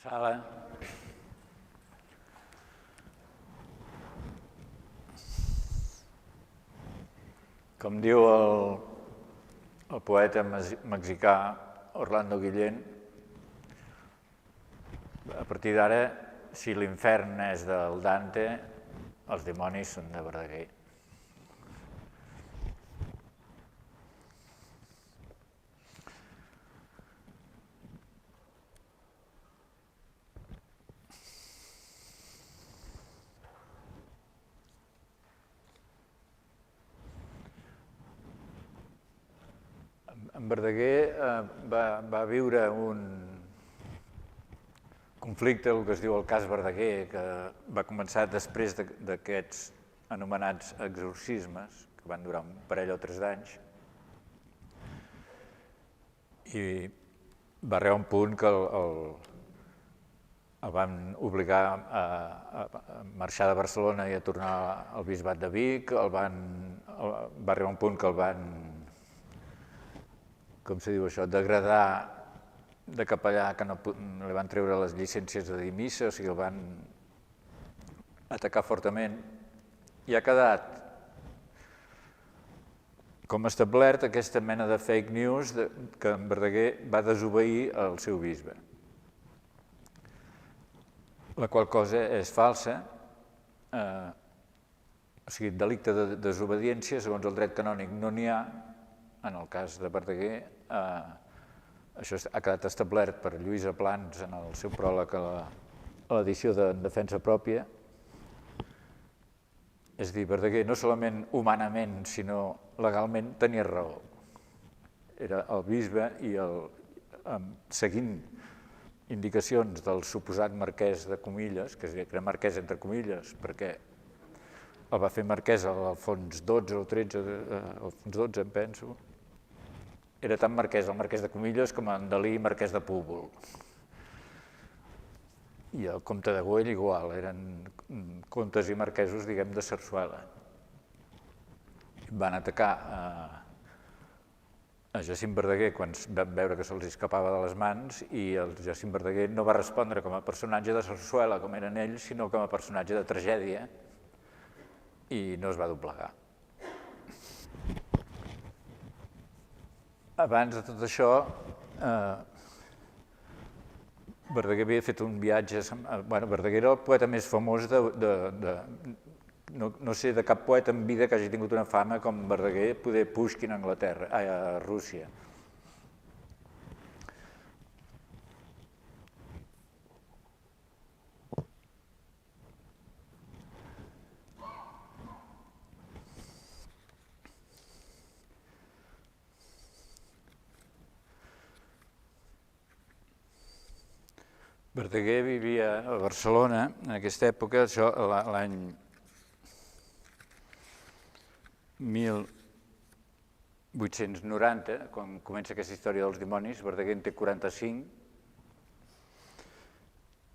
Sala. Com diu el poeta mexicà Orlando Guillén, a partir d'ara, si l'infern és del Dante, els dimonis són de Verdaguer. En Verdaguer va viure un conflicte, el que es diu el cas Verdaguer, que va començar després d'aquests anomenats exorcismes, que van durar un parell o 3 d'anys, i va arribar un punt que el van obligar a marxar de Barcelona i a tornar al bisbat de Vic, va arribar un punt que el van, com se diu això, degradar de capellà, que no li van treure les llicències de dir missa, o sigui, el van atacar fortament, i ha quedat com establert aquesta mena de fake news que en Verdaguer va desobeir el seu bisbe. La qual cosa és falsa, o sigui, delicte de desobediència, segons el dret canònic, no n'hi ha. En el cas de Verdaguer, això ha quedat establert per Lluïsa Plans en el seu pròleg a l'edició de Defensa Pròpia. És a dir, Verdaguer no solament humanament, sinó legalment tenia raó. Era el bisbe i seguint indicacions del suposat marquès de Comilles, que era marquès entre comilles, perquè el va fer marquès a l'Alfons XII o XIII, Alfons XII, em penso. Era tant marquès el marquès de Comilles com en Dalí marquès de Púbol. I el comte de Güell igual, eren comtes i marquesos, diguem, de Sarsuela. Van atacar a Jacint Verdaguer quan van veure que se'ls escapava de les mans, i el Jacint Verdaguer no va respondre com a personatge de Sarsuela, com eren ells, sinó com a personatge de tragèdia, i no es va doblegar. Abans de tot això, Verdaguer havia fet un viatge... Verdaguer era el poeta més famós no sé de cap poeta en vida que hagi tingut una fama com Verdaguer, poder Pushkin a Rússia. Verdaguer vivia a Barcelona en aquesta època, això l'any 1890, quan comença aquesta història dels dimonis. Verdaguer en té 45,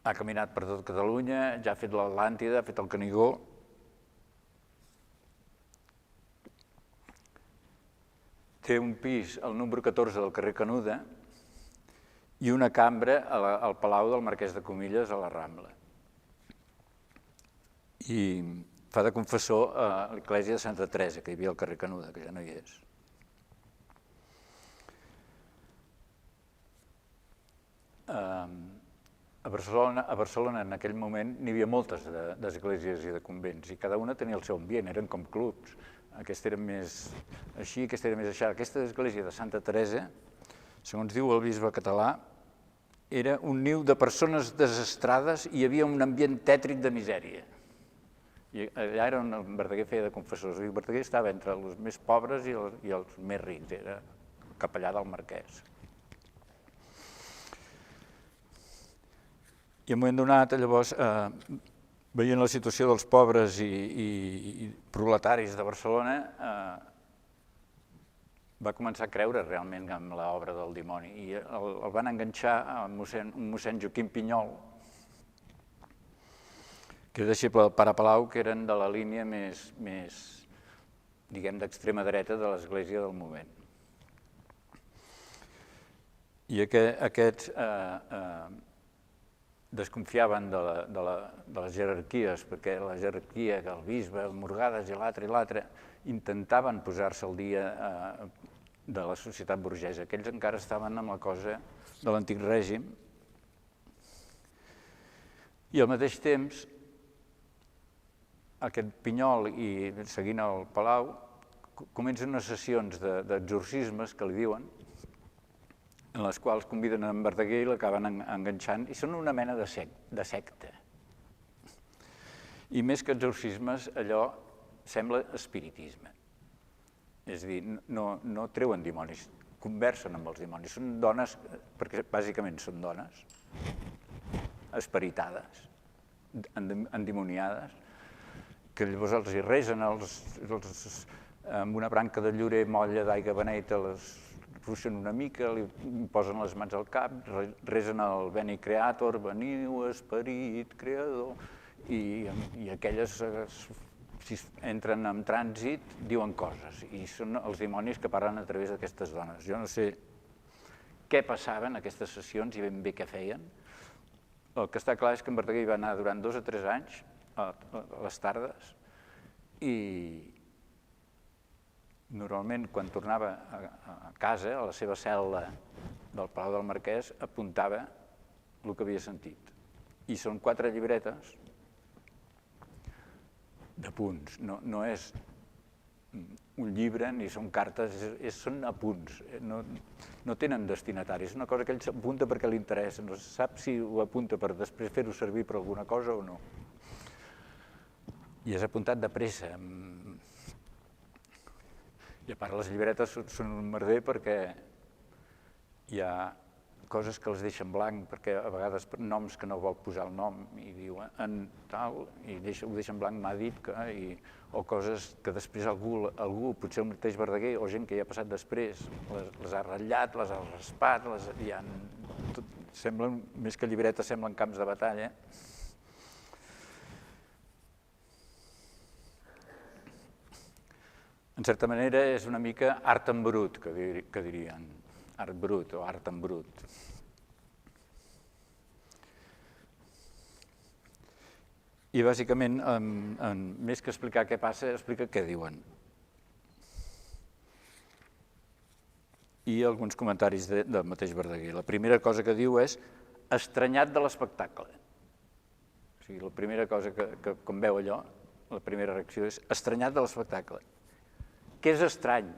ha caminat per tot Catalunya, ja ha fet l'Atlàntida, ha fet el Canigó. Té un pis al número 14 del carrer Canuda i una cambra al Palau del Marquès de Comilles a la Rambla. I fa de confessor a l'església de Santa Teresa, que hi havia al carrer Canuda, que ja no hi és. A Barcelona en aquell moment n'hi havia moltes d'esglésies i de convents, i cada una tenia el seu ambient, eren com clubs. Aquesta era més així, aquesta era més així. Aquesta església de Santa Teresa, segons diu el bisbe català, era un niu de persones desastrades i hi havia un ambient tètric de misèria. I allà era on Verdaguer feia de confessor. Verdaguer estava entre els més pobres i els més rics, era capellà del marquès. I en un moment donat, llavors, veient la situació dels pobres i proletaris de Barcelona, va començar a creure realment en l'obra del dimoni, i el van enganxar a mossèn Joaquim Pinyol, que era deixeble del pare Palau, que eren de la línia més, diguem, d'extrema dreta de l'església del moment. I aquests desconfiaven de les jerarquies, perquè la jerarquia, que el bisbe, el Morgades i l'altre, intentaven posar-se al dia de la societat burgesa. Aquells encara estaven amb la cosa de l'antic règim. I al mateix temps, aquest Pinyol i seguint el Palau, comencen unes sessions d'exorcismes, que li diuen, en les quals conviden en Verdaguer i l'acaben enganxant, i són una mena de secta. I més que exorcismes, allò sembla espiritisme. És a dir, no treuen dimonis, conversen amb els dimonis. Són dones, perquè bàsicament són dones, esperitades, endimoniades, que llavors els hi resen amb una branca de llorer molla d'aigua beneita, les ruixen una mica, li posen les mans al cap, resen el Veni Creator, veniu esperit creador, i aquelles, si entren en trànsit, diuen coses, i són els dimonis que parlen a través d'aquestes dones. Jo no sé què passava en aquestes sessions i ben bé què feien. El que està clar és que en Verdaguer hi va anar durant 2 o 3 anys, a les tardes, i normalment quan tornava a casa, a la seva cel·la del Palau del Marquès, apuntava el que havia sentit. I són 4 llibretes de punts, no és un llibre ni són cartes, són apunts, no tenen destinataris, és una cosa que ell s'apunta perquè li interessa, no sap si ho apunta per després fer-ho servir per alguna cosa o no. I és apuntat de pressa. I a part les llibretes són un merder perquè hi ha coses que les deixen blanc, perquè a vegades noms que no vol posar el nom i diu en tal, i ho deixa en blanc, m'ha dit que, o coses que després algú, potser el mateix Verdaguer o gent que hi ha passat després, les ha ratllat, les ha raspat, semblen, més que llibretes, semblen camps de batalla. En certa manera és una mica art en brut, que dirien, art brut o art en brut. I bàsicament, més que explicar què passa, explica què diuen. I alguns comentaris del mateix Verdaguer. La primera cosa que diu és estranyat de l'espectacle. O sigui, la primera cosa que quan veu allò, la primera reacció és estranyat de l'espectacle. Què és estrany?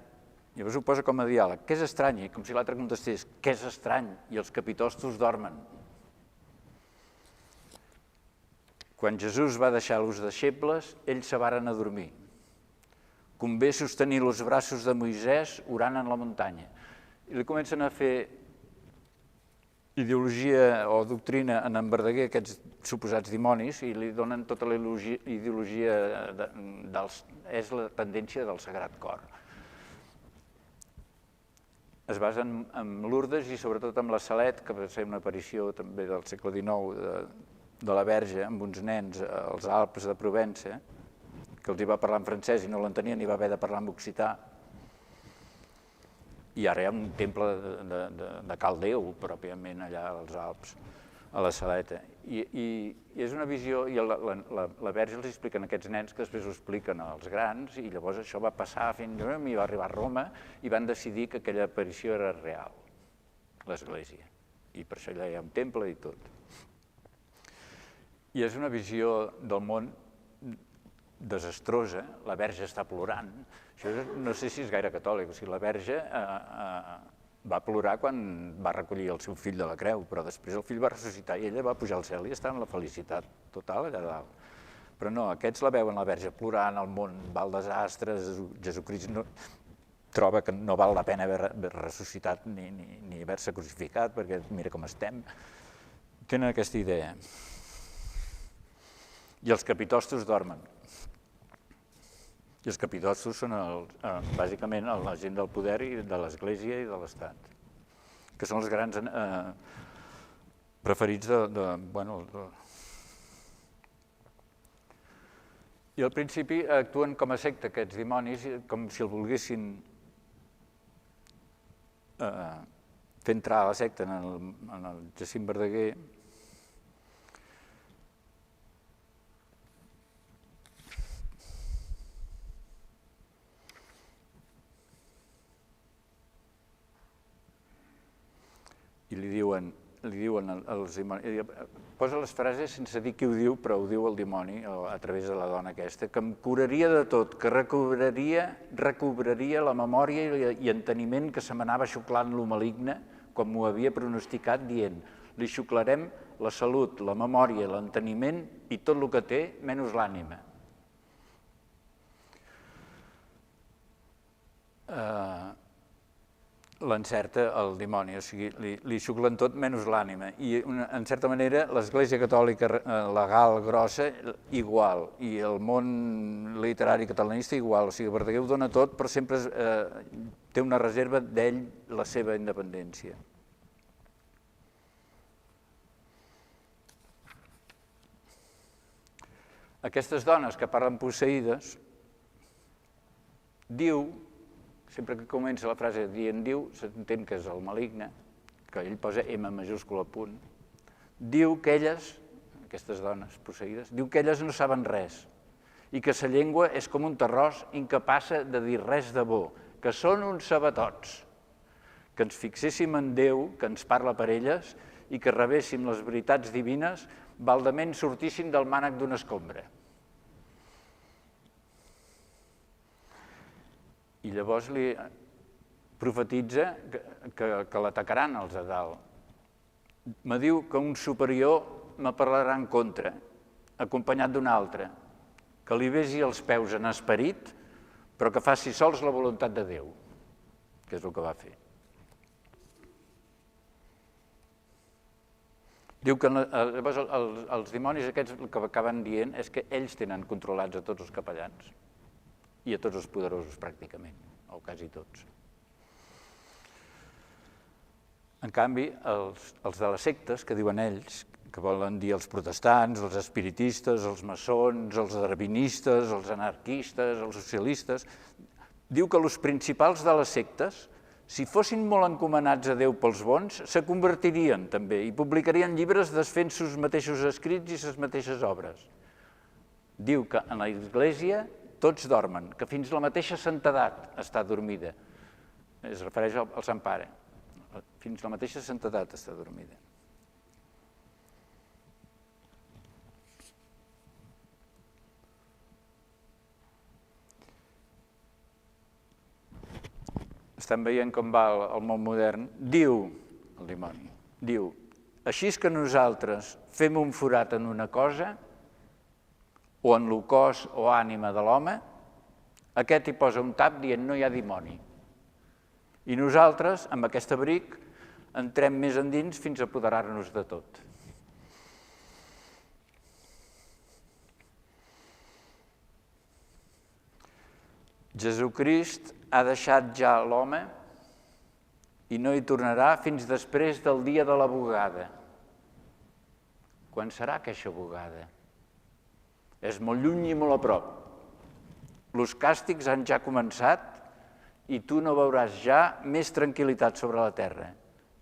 Llavors ho posa com a diàleg. Què és estrany? Com si l'altre contestés, què és estrany? I els capitostos dormen. Quan Jesús va deixar els deixebles, ells se varen a dormir. Convé sostenir els braços de Moisès orant en la muntanya. I li comencen a fer ideologia o doctrina en Verdaguer, aquests suposats dimonis, i li donen tota la ideologia, és la tendència del Sagrat Cor. Es basen en Lourdes i sobretot en la Salet, que va ser una aparició també del segle XIX de la Verge amb uns nens als Alps de Provença, que els hi va parlar en francès i no l'entenien i va haver de parlar en occità. I ara hi ha un temple de Cal Déu, pròpiament, allà als Alps, a la Saleta. I és una visió, i la Verge els explica a aquests nens que després ho expliquen als grans, i llavors això va passar fins a i va arribar a Roma, i van decidir que aquella aparició era real, l'Església. I per això allà hi ha un temple i tot. I és una visió del món desastrosa, la Verge està plorant. Això no sé si és gaire catòlic, o sigui, la Verge va plorar quan va recollir el seu fill de la creu, però després el fill va ressuscitar i ella va pujar al cel i està en la felicitat total allà dalt. Però no, aquests la veuen la Verge plorant, el món va al desastre, Jesucrist troba que no val la pena haver ressuscitat ni haver-se crucificat perquè mira com estem. Tenen aquesta idea. I els capitostos dormen. I els capitostos són bàsicament la gent del poder i de l'Església i de l'Estat, que són els grans preferits I al principi actuen com a secta aquests dimonis, com si el volguessin fer entrar a la secta en el Jacint Verdaguer, i li diuen els dimonis, posa les frases sense dir qui ho diu, però ho diu el dimoni a través de la dona aquesta, que em curaria de tot, que recobraria la memòria i enteniment que se m'anava xuclant lo maligne quan m'ho havia pronosticat dient li xuclarem la salut, la memòria, l'enteniment i tot el que té, menys l'ànima. L'encerta el dimoni, o sigui, li xuclen tot menys l'ànima. I, en certa manera, l'Església Catòlica legal, grossa, igual, i el món literari catalanista igual. O sigui, Verdaguer ho dona tot, però sempre té una reserva d'ell, la seva independència. Aquestes dones que parlen posseïdes, diu, sempre que comença la frase dient diu, s'entén que és el maligne, que ell posa M majúscul al punt, diu que elles, aquestes dones posseïdes, diu que elles no saben res i que sa llengua és com un terròs incapaç de dir res de bo, que són uns sabatots, que ens fixéssim en Déu, que ens parla per elles i que rebéssim les veritats divines, baldament sortíssim del mànec d'una escombra. I llavors li profetitza que l'atacaran els de dalt. Me diu que un superior me parlarà en contra, acompanyat d'un altre, que li besi els peus en esperit, però que faci sols la voluntat de Déu, que és el que va fer. Diu que llavors els dimonis aquests el que acaben dient és que ells tenen controlats a tots els capellans i a tots els poderosos pràcticament, o quasi tots. En canvi, els de les sectes, que diuen ells, que volen dir els protestants, els espiritistes, els maçons, els darwinistes, els anarquistes, els socialistes, diu que els principals de les sectes, si fossin molt encomanats a Déu pels bons, se convertirien també i publicarien llibres desfent sus mateixos escrits i ses mateixes obres. Diu que en la Església tots dormen, que fins la mateixa santedat està dormida. Es refereix al Sant Pare. Fins la mateixa santedat està dormida. Estem veient com va el món modern. Diu, el dimoni, diu, així és que nosaltres fem un forat en una cosa, o en el cos o ànima de l'home, aquest hi posa un tap dient no hi ha dimoni. I nosaltres, amb aquest abric, entrem més endins fins a apoderar-nos de tot. Jesucrist ha deixat ja l'home i no hi tornarà fins després del dia de la bugada. Quan serà aquesta bugada? És molt lluny i molt a prop. Els càstigs han ja començat i tu no veuràs ja més tranquil·litat sobre la terra.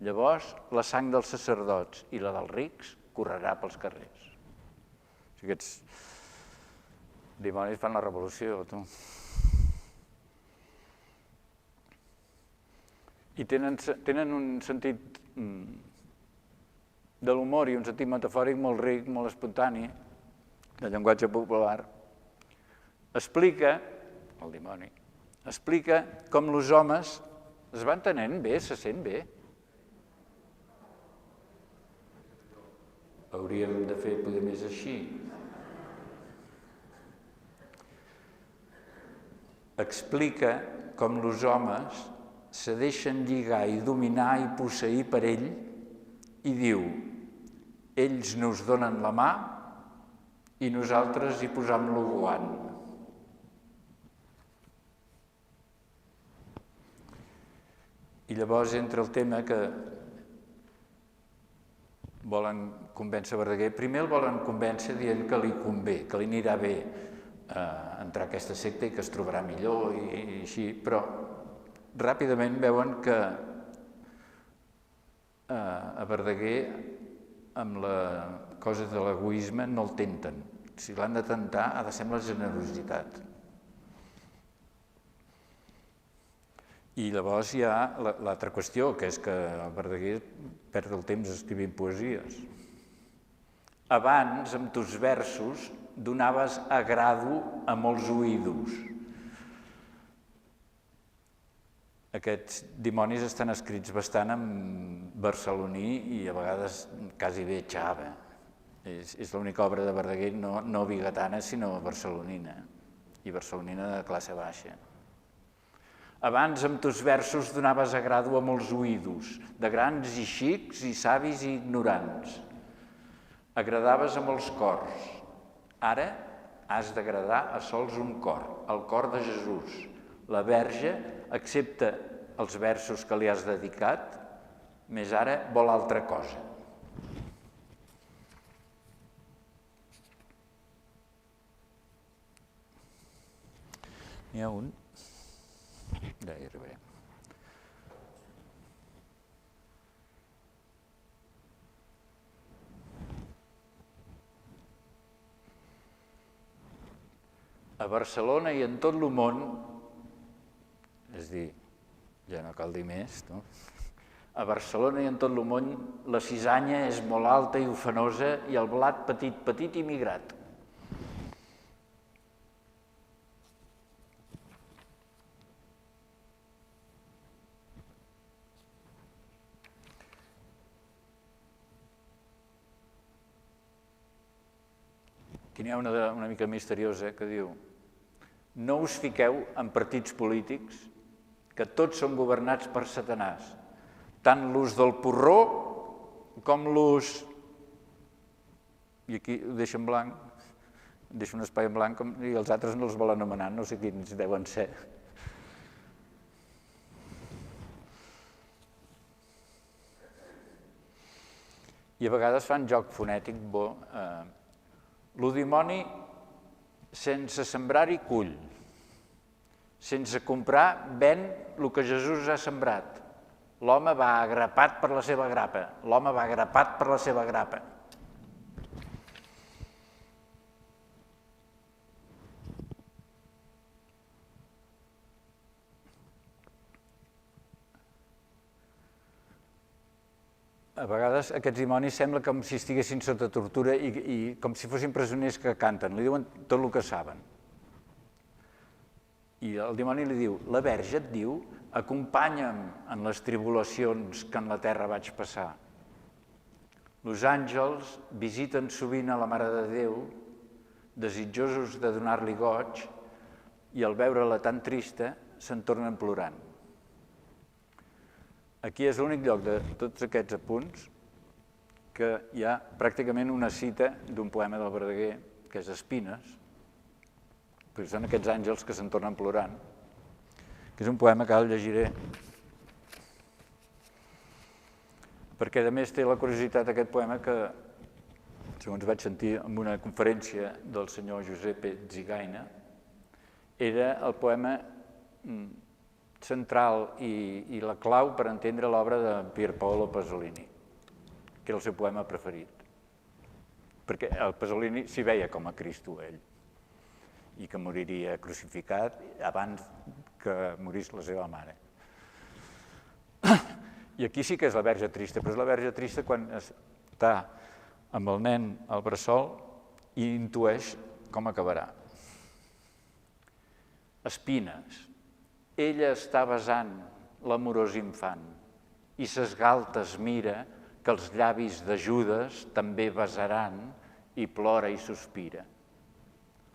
Llavors, la sang dels sacerdots i la dels rics correrà pels carrers. Aquests dimonis fan la revolució, tu. I tenen un sentit de l'humor i un sentit metafòric molt ric, molt espontani, de llenguatge popular. Explica, el dimoni, explica com els homes es van tenint bé, se sent bé. Hauríem de fer poder més així. Explica com els homes se deixen lligar i dominar i posseir per ell i diu, ells nos donen la mà i nosaltres hi posam el guant. I llavors entra el tema que volen convèncer Verdaguer. Primer el volen convèncer dient que li convé, que li anirà bé entrar a aquesta secta i que es trobarà millor i així, però ràpidament veuen que a Verdaguer amb la cosa de l'egoisme no el tenten. Si l'han de tentar ha de ser amb la generositat. I llavors hi ha l'altra qüestió, que és que el Verdaguer perd el temps escrivint poesies. Abans, amb tus versos, donaves agrado a molts oïdos. Aquests dimonis estan escrits bastant en barceloní i a vegades quasi bé xava. És l'única obra de Verdaguer no bigatana, sinó barcelonina, i barcelonina de classe baixa. Abans, amb tus versos, donaves agrado a molts oïdos, de grans i xics, i savis i ignorants. Agradaves a molts cors. Ara has d'agradar a sols un cor, el cor de Jesús. La Verge accepta els versos que li has dedicat, més ara vol altra cosa. N'hi ha un... Ja hi arribarem. A Barcelona i en tot el món, és a dir, ja no cal dir més, no? A Barcelona i en tot el món la cisanya és molt alta i ufanosa i el blat petit, petit i migrat. Aquí n'hi ha una mica misteriosa que diu: no us fiqueu en partits polítics que tots són governats per Satanàs, tant l'ús del porró com l'ús... I aquí ho deixo en blanc, deixo un espai en blanc i els altres no els volen anomenar, no sé quins deuen ser. I a vegades fan joc fonètic bo. Lo dimoni, sense sembrar-hi cull, sense comprar ven el que Jesús ha sembrat. L'home va agrapat per la seva grapa, l'home va agrapat per la seva grapa. A vegades aquests dimonis sembla com si estiguessin sota tortura i com si fossin presoners que canten, li diuen tot el que saben. I el dimoni li diu: la Verge et diu, acompanya'm en les tribulacions que en la terra vaig passar. Els àngels visiten sovint a la Mare de Déu, desitjosos de donar-li goig, i al veure-la tan trista se'n tornen plorant. Aquí és l'únic lloc de tots aquests apunts que hi ha pràcticament una cita d'un poema del Verdaguer, que és Espines, perquè són aquests àngels que se'n tornen plorant, que és un poema que ara el llegiré, perquè a més té la curiositat aquest poema que, segons vaig sentir en una conferència del senyor Giuseppe Zigaina, era el poema central i la clau per entendre l'obra de Pier Paolo Pasolini, que era el seu poema preferit. Perquè el Pasolini s'hi veia com a Cristo, ell, i que moriria crucificat abans que morís la seva mare. I aquí sí que és la Verge trista, però és la Verge trista quan està amb el nen al bressol i intueix com acabarà. Espines. Ella està besant l'amorós infant i ses galtes mira que els llavis de Judes també besaran i plora i sospira.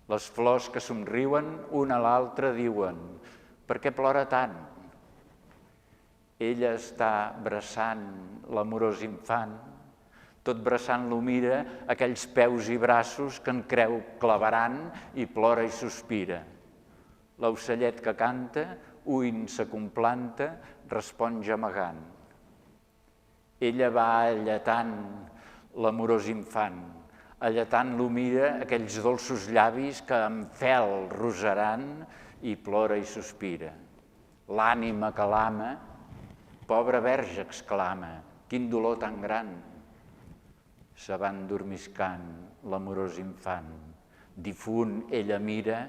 Les flors que somriuen una a l'altra diuen: per què plora tant? Ella està abraçant l'amorós infant, tot bressant-lo mira aquells peus i braços que en creu clavaran i plora i sospira. L'ocellet que canta, uint se complanta, respon gemegant. Ella va alletant l'amorós infant, alletant-lo mira aquells dolços llavis que amb fel rosaran i plora i sospira. L'ànima que l'ama, pobra Verge exclama, quin dolor tan gran. Se va endormiscant l'amorós infant, difunt ella mira,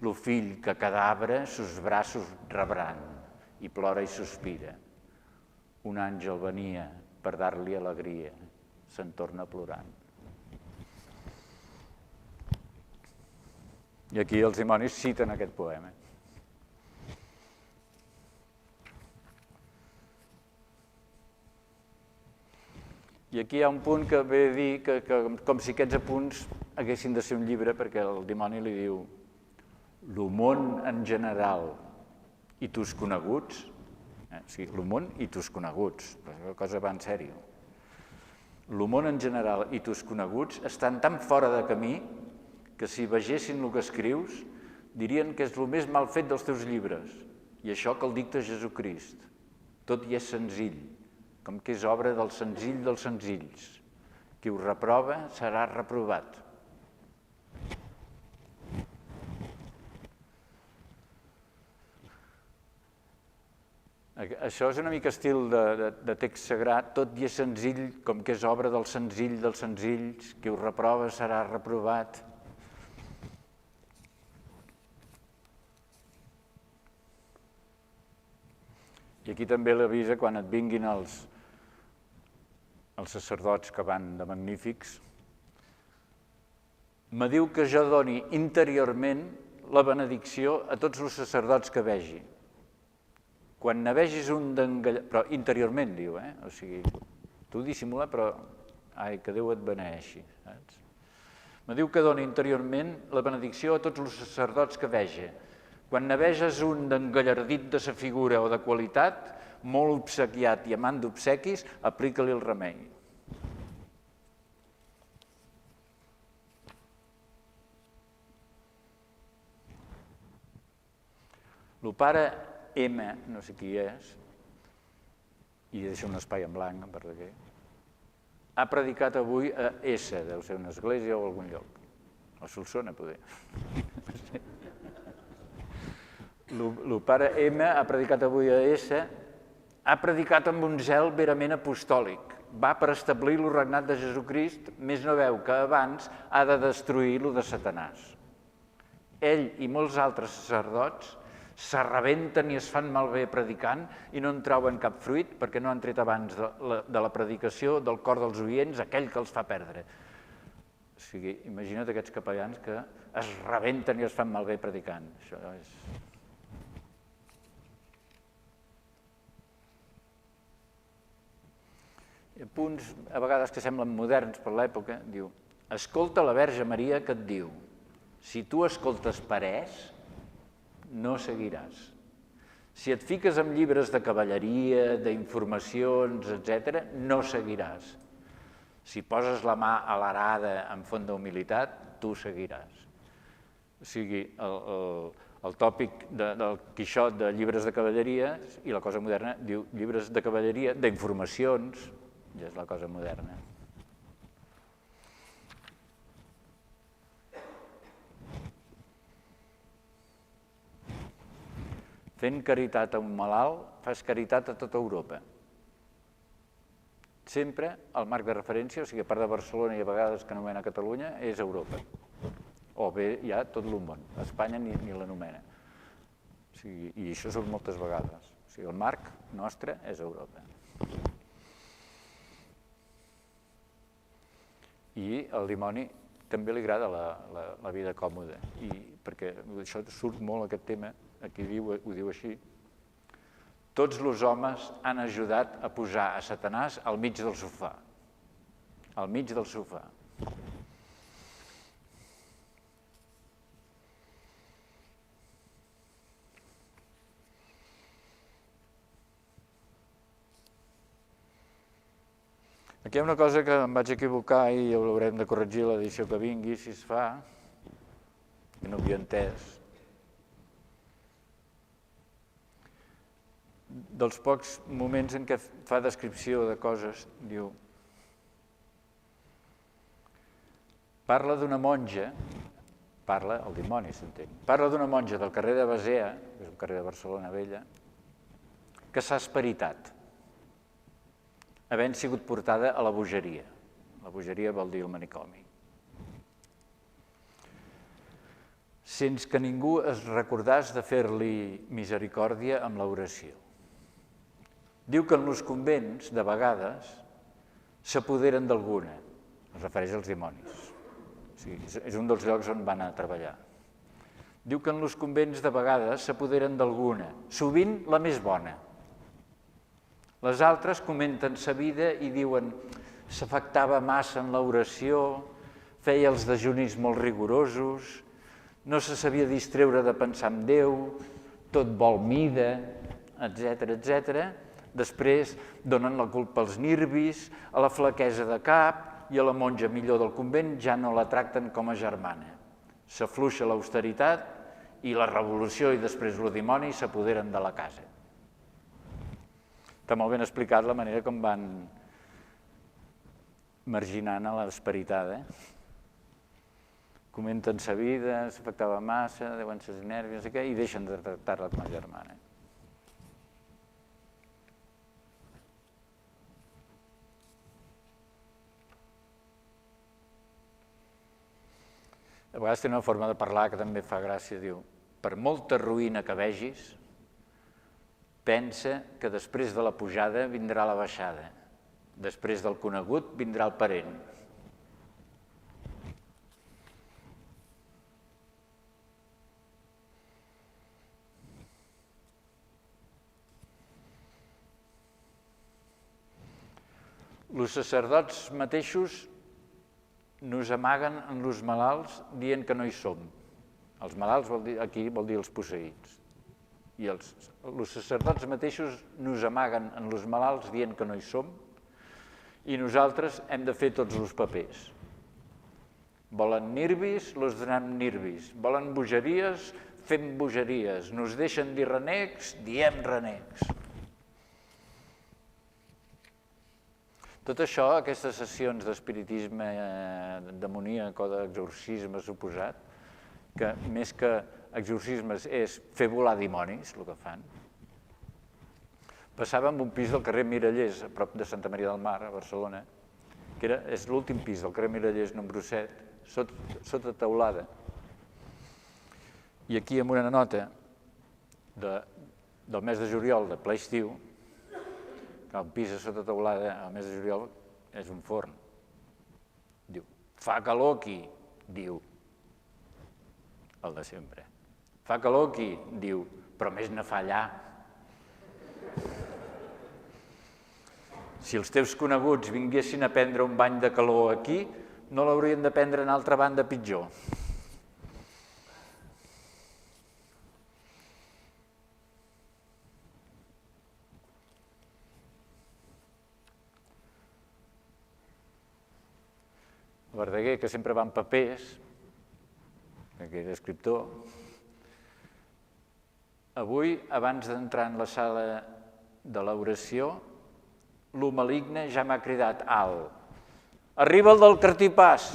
lo fill que cadàvere sus braços rebran i plora i sospira. Un àngel venia per dar-li alegria, se'n torna plorant. I aquí els dimonis citen aquest poema. I aquí hi ha un punt que ve a dir que com si aquests apunts haguessin de ser un llibre, perquè el dimoni li diu «Lo món en general i tus coneguts», o sigui, lo món i tus coneguts, la cosa va en sèrio. «Lo món en general i tus coneguts estan tan fora de camí que si vegessin el que escrius dirien que és el més mal fet dels teus llibres, i això que el dicta Jesucrist. Tot i és senzill, com que és obra del senzill dels senzills. Qui ho reprova serà reprovat». Això és una mica estil de text sagrat, tot i és senzill, com que és obra del senzill dels senzills, qui ho reprova serà reprovat. I aquí també l'avisa quan et vinguin els sacerdots que van de magnífics. Me diu que jo doni interiorment la benedicció a tots els sacerdots que vegi. Quan ne vegis un d'engallat, però interiorment diu, o sigui, tu dissimula, però ai, que Déu et beneeixi, saps? Me diu que doni interiorment la benedicció a tots els sacerdots que vegi. Quan ne veges un d'engallardit de sa figura o de qualitat, molt obsequiat i amant d'obsequis, aplica-li el remei. El pare M, no sé qui és, i deixa un espai en blanc, en Verdaguer, ha predicat avui a S, deu ser una església o algun lloc. A Solsona, poder. El pare M ha predicat avui a S, ha predicat amb un zel verament apostòlic. Va per establir el regnat de Jesucrist, més no veu que abans ha de destruir lo de Satanàs. Ell i molts altres sacerdots s'arrebenten i es fan malbé predicant i no en trauen cap fruit perquè no han tret abans de la predicació del cor dels oients aquell que els fa perdre. O sigui, imagina't aquests capellans que es rebenten i es fan malbé predicant. Això és... Hi ha punts, a vegades que semblen moderns per l'època, diu: escolta la Verge Maria que et diu, si tu escoltes parers, no seguiràs. Si et fiques en llibres de cavalleria, d'informacions, etc., no seguiràs. Si poses la mà a l'arada en font d'humilitat, tu seguiràs. O sigui, el tòpic del Quixot de llibres de cavalleria i la cosa moderna diu llibres de cavalleria, d'informacions, ja és la cosa moderna. Fent caritat a un malalt, fas caritat a tota Europa. Sempre el marc de referència, o sigui, a part de Barcelona i a vegades que anomena Catalunya, és Europa. O bé ja tot el món. Espanya ni l'anomena. O sigui, i això són moltes vegades. O sigui, el marc nostre és Europa. I al dimoni també li agrada la vida còmoda, perquè això surt molt aquest tema. Aquí ho diu així, tots els homes han ajudat a posar a Satanàs al mig del sofà. Al mig del sofà. Aquí hi ha una cosa que em vaig equivocar i haurem de corregir l'edició que vingui, si es fa, que no havia entès. Dels pocs moments en què fa descripció de coses, diu, parla d'una monja, parla, el dimoni s'entén, parla d'una monja del carrer de Basea, que és un carrer de Barcelona Vella, que s'ha esperitat, havent sigut portada a la bogeria. La bogeria vol dir el manicomi. Sense que ningú es recordàs de fer-li misericòrdia amb l'oració. Diu que en els convents, de vegades, s'apoderen d'alguna, es refereix als dimonis. O sigui, és un dels llocs on van a treballar. Diu que en els convents de vegades s'apoderen d'alguna, sovint la més bona. Les altres comenten sa vida i diuen s'afectava massa en l'oració, feia els dejunis molt rigorosos, no se sabia distreure de pensar en Déu, tot vol mida, etc. Després donen la culpa als nirbis, a la flaquesa de cap i a la monja millor del convent ja no la tracten com a germana. S'afluixa l'austeritat i la revolució i després el dimoni s'apoderen de la casa. Està molt ben explicat la manera com van marginant a l'esperitada. Comenten sa vida, s'afectava massa, deuen ser nervis, no sé què, i deixen de tractar-la com a germana. A vegades té una forma de parlar que també fa gràcia, diu, per molta ruïna que vegis, pensa que després de la pujada vindrà la baixada, després del conegut vindrà el parent. Els sacerdots mateixos nos amaguen en els malalts dient que no hi som. Els malalts aquí vol dir els posseïts. I els sacerdots mateixos nos amaguen en els malalts dient que no hi som i nosaltres hem de fer tots els papers. Volen nirbis, los donem nirbis. Volen bogeries, fem bogeries. Nos deixen dir renecs, diem renecs. Tot això, aquestes sessions d'espiritisme demoníac o d'exorcisme suposat, que més que exorcismes és fer volar dimonis, el que fan. Passava en un pis del carrer Mirallers, a prop de Santa Maria del Mar, a Barcelona, que és l'últim pis del carrer Mirallers, número 7, sota teulada. I aquí amb una nota del mes de juliol, de ple estiu, que el pis a sota teulada al mes de juliol és un forn. Diu, fa calor aquí, diu, el de sempre. Fa calor aquí, diu, però més ne fa allà. Si els teus coneguts vinguessin a prendre un bany de calor aquí, no l'haurien de prendre en altra banda pitjor. Verdaguer, que sempre va en papers, que era escriptor, avui, abans d'entrar en la sala de l'oració, lo maligne ja m'ha cridat alt. Arriba el del cartipàs!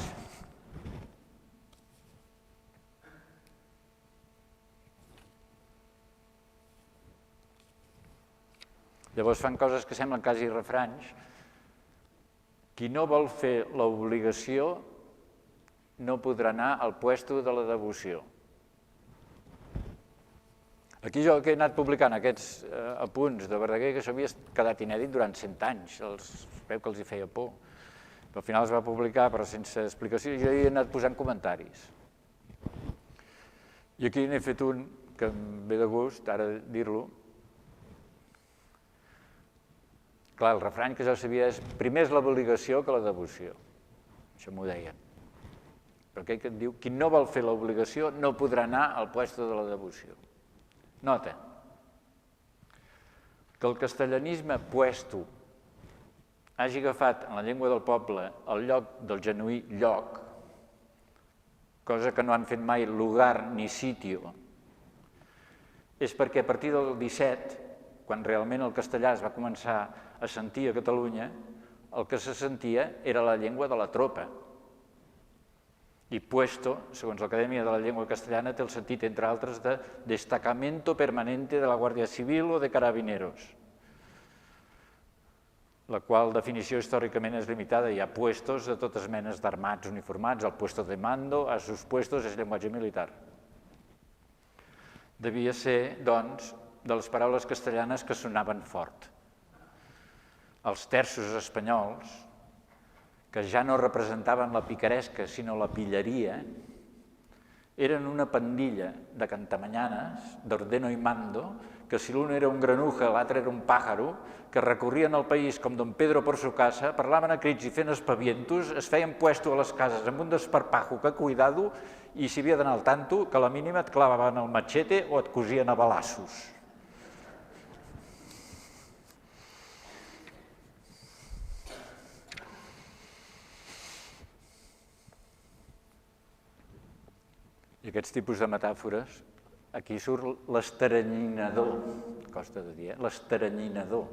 Llavors fan coses que semblen quasi refranys. Qui no vol fer l'obligació no podrà anar al puesto de la devoció. Aquí jo que he anat publicant aquests apunts de Verdaguer, que això havia quedat inèdit durant 100 anys, veu que els hi feia por. Al final es va publicar però sense explicació i jo hi he anat posant comentaris. I aquí n'he fet un que em ve de gust, ara dir-lo. Clar, el refrany que jo sabia és primer és l'obligació que la devoció. Això m'ho deien. Però aquell que et diu, qui no vol fer l'obligació no podrà anar al puesto de la devoció. Nota que el castellanisme puesto hagi agafat en la llengua del poble el lloc del genuí lloc, cosa que no han fet mai lugar ni sitio, és perquè a partir del 17, quan realment el castellà es va començar a sentir a Catalunya, el que se sentia era la llengua de la tropa. I puesto, segons l'Acadèmia de la Llengua Castellana, té el sentit, entre altres, de destacamento permanente de la Guàrdia Civil o de Carabineros, la qual definició històricament és limitada. Hi ha puestos de totes menes d'armats uniformats, el puesto de mando, a sus puestos és llenguatge militar. Devia ser, doncs, de les paraules castellanes que sonaven fort. els terços espanyols, que ja no representaven la picaresca sinó la pilleria, eren una pandilla de cantamanyanes, d'ordeno i mando, que si l'un era un granuja, l'altre era un pàjaro, que recorrien el país com don Pedro per su casa, parlaven a crits i fent espavientos, es feien puesto a les cases amb un desparpajo que cuidado, i si havia d'anar al tanto, que a la mínima et clavaven el machete o et cosien a balassos. I aquests tipus de metàfores, aquí surt l'estaranyinador, costa de dir, l'estaranyinador.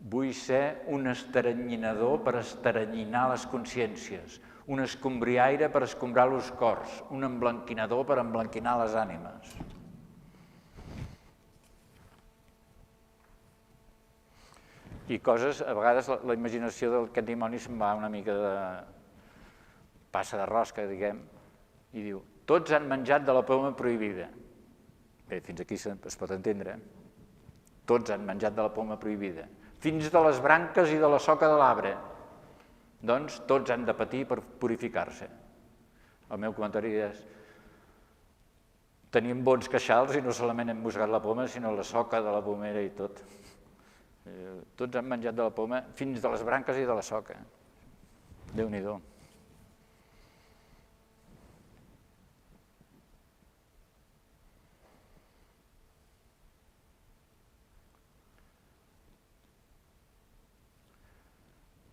Vull ser un estaranyinador per estaranyinar les consciències, un escombriaire per escombrar els cors, un emblanquinador per emblanquinar les ànimes. I coses, a vegades la imaginació d'aquest dimoni se'n va una mica de passa de rosca, diguem, i diu, tots han menjat de la poma prohibida. Bé, fins aquí es pot entendre. Tots han menjat de la poma prohibida. Fins de les branques i de la soca de l'arbre. Doncs tots han de patir per purificar-se. El meu comentari és, tenim bons queixals i no solament hem mossegat la poma, sinó la soca de la pomera i tot. Tots han menjat de la poma fins de les branques i de la soca. Déu-n'hi-do.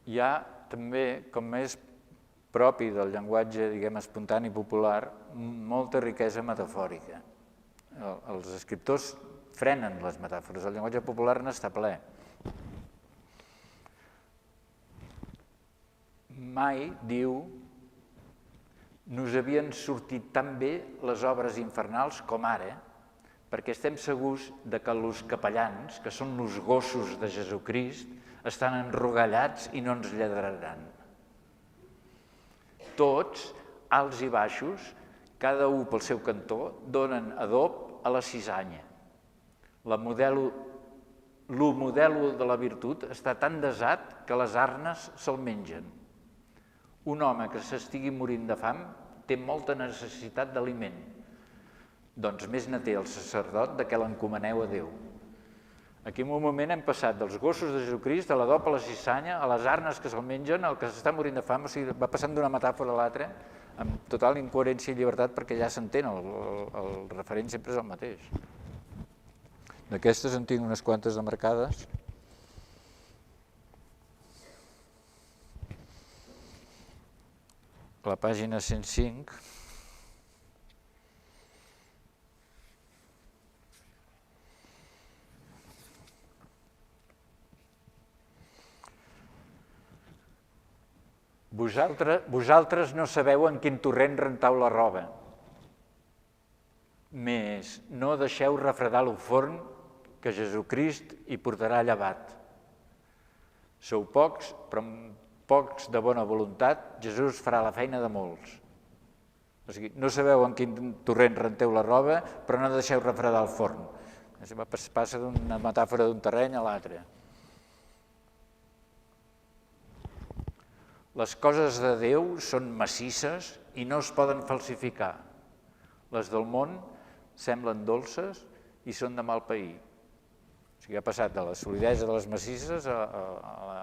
Hi ha també, com és propi del llenguatge, diguem, espontani popular, molta riquesa metafòrica. Els escriptors frenen les metàfores, el llenguatge popular n'està ple. Mai, diu, nos havien sortit tan bé les obres infernals com ara, perquè estem segurs que els capellans, que són els gossos de Jesucrist, estan enrogallats i no ens lladraran. Tots, alts i baixos, cada un pel seu cantó, donen adob a la cisanya. El model de la virtut està tan desat que les arnes se'l mengen. Un home que s'estigui morint de fam té molta necessitat d'aliment. Doncs més ne té el sacerdot que l'encomaneu a Déu. Aquí en un moment hem passat dels gossos de Jesucrist, a l'adob a la cisanya, a les arnes que se'l mengen, al que s'està morint de fam, o sigui, va passant d'una metàfora a l'altra amb total incoherència i llibertat perquè ja s'entén, el referent sempre és el mateix. D'aquestes en tinc unes quantes de marcades. La pàgina 105. Vosaltres no sabeu en quin torrent rentau la roba, més no deixeu refredar el forn que Jesucrist hi portarà llevat. Sou pocs, però amb pocs de bona voluntat, Jesús farà la feina de molts. O sigui, no sabeu en quin torrent renteu la roba, però no deixeu refredar el forn. Passa d'una metàfora d'un terreny a l'altre. Les coses de Déu són massisses i no es poden falsificar. Les del món semblen dolces i són de mal pair. O sigui, ha passat de la solidesa de les massisses a la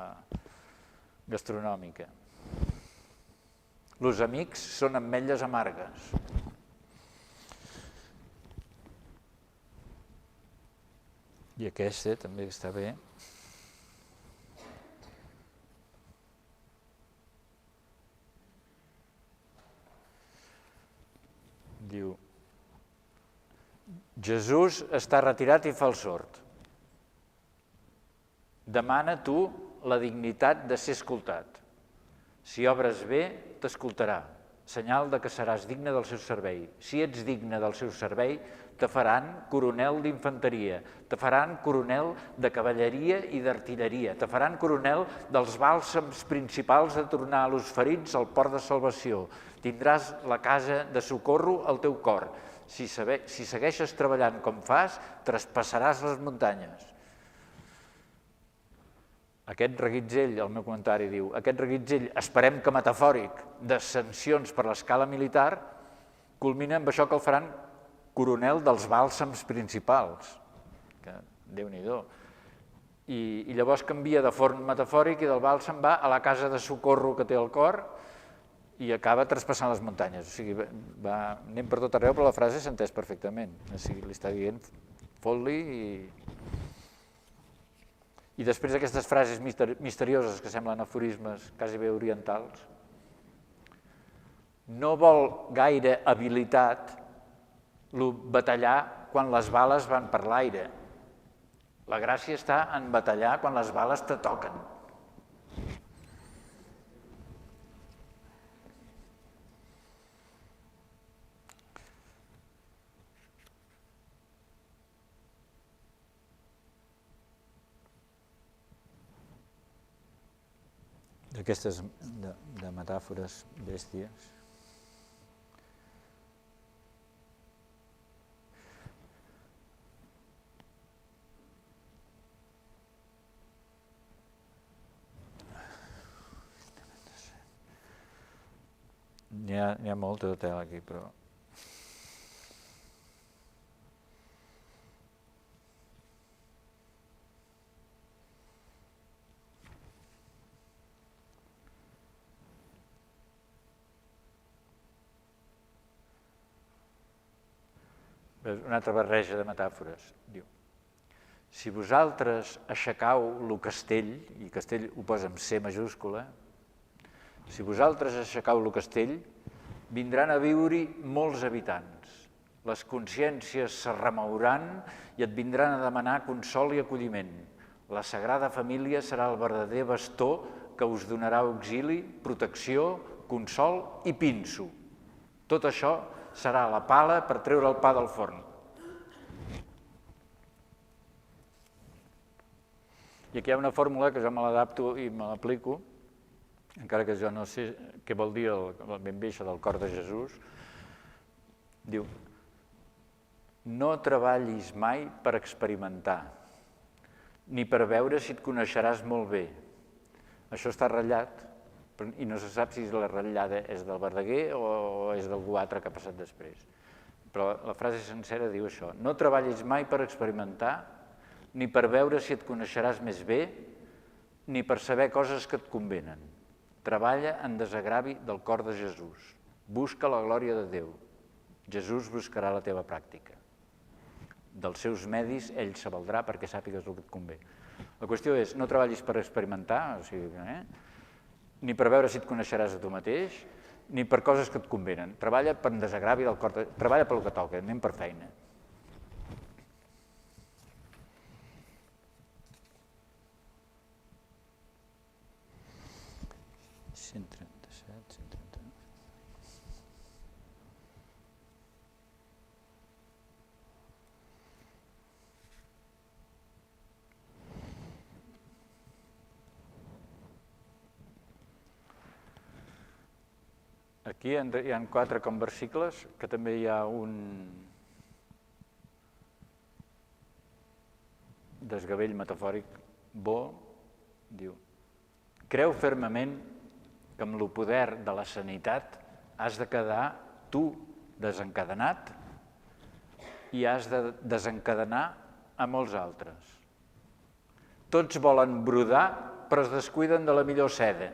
gastronòmica. Els amics són ametlles amargues. I aquesta també està bé. Diu, Jesús està retirat i fa el sord. Demana tu la dignitat de ser escoltat. Si obres bé, t'escoltarà, senyal de que seràs digne del seu servei. Si ets digne del seu servei, te faran coronel d'infanteria, te faran coronel de cavalleria i d'artilleria, te faran coronel dels bàlsams principals de tornar als ferits al port de salvació. Tindràs la casa de socorro al teu cor. Si segueixes treballant com fas, traspassaràs les muntanyes. Aquest reguitzell, el meu comentari diu, aquest reguitzell, esperem que metafòric, de sancions per l'escala militar, culmina amb això que el faran coronel dels bàlsams principals, que Déu-n'hi-do. I llavors canvia de forn metafòric i del bàlsam va a la casa de socorro que té al cor i acaba traspassant les muntanyes. O sigui, anem per tot arreu, però la frase s'ha entès perfectament. O sigui, li està dient, fot-li i després aquestes frases misterioses que semblen aforismes quasi bé orientals, no vol gaire habilitat batallar quan les bales van per l'aire. La gràcia està en batallar quan les bales te toquen. D'aquestes de metàfores bèsties. N'hi ha molta de tela aquí, però... Una altra barreja de metàfores. Diu, si vosaltres aixecau lo castell, i castell ho posa amb C majúscula, si vosaltres aixecau lo castell, vindran a viure-hi molts habitants. Les consciències se remouran i et vindran a demanar consol i acolliment. La Sagrada Família serà el verdader bastó que us donarà auxili, protecció, consol i pinso. Tot això serà la pala per treure el pa del forn. I aquí hi ha una fórmula que jo me l'adapto i me l'aplico, encara que jo no sé què vol dir ben bé això del cor de Jesús. Diu, no treballis mai per experimentar, ni per veure si et coneixeràs molt bé. Això està ratllat, i no se sap si la ratllada és del Verdaguer o és d'algú altre que ha passat després. Però la frase sencera diu això, no treballis mai per experimentar, ni per veure si et coneixeràs més bé, ni per saber coses que et convenen. Treballa en desagravi del cor de Jesús. Busca la glòria de Déu. Jesús buscarà la teva pràctica. Dels seus medis ell se valdrà perquè sàpigues el que et convé. La qüestió és, no treballis per experimentar, o sigui, ni per veure si et coneixeràs a tu mateix, ni per coses que et convenen. Treballa per desagravi del cor, treballa pel que toca, anem per feina. Aquí hi ha 4 versicles, que també hi ha un desgavell metafòric bo, diu, creu fermament que amb el poder de la sanitat has de quedar tu desencadenat i has de desencadenar a molts altres. Tots volen brodar, però es descuiden de la millor seda.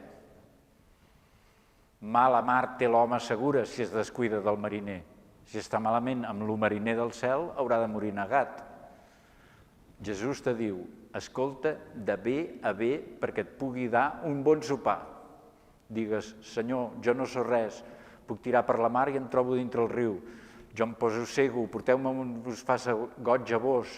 Mala mar té l'home segura si es descuida del mariner. Si està malament amb lo mariner del cel, haurà de morir negat. Jesús te diu, escolta de bé a bé perquè et pugui dar un bon sopar. Digues, Senyor, jo no sóc res, puc tirar per la mar i em trobo dintre el riu. Jo em poso cego, porteu-me on us faça goig a vos.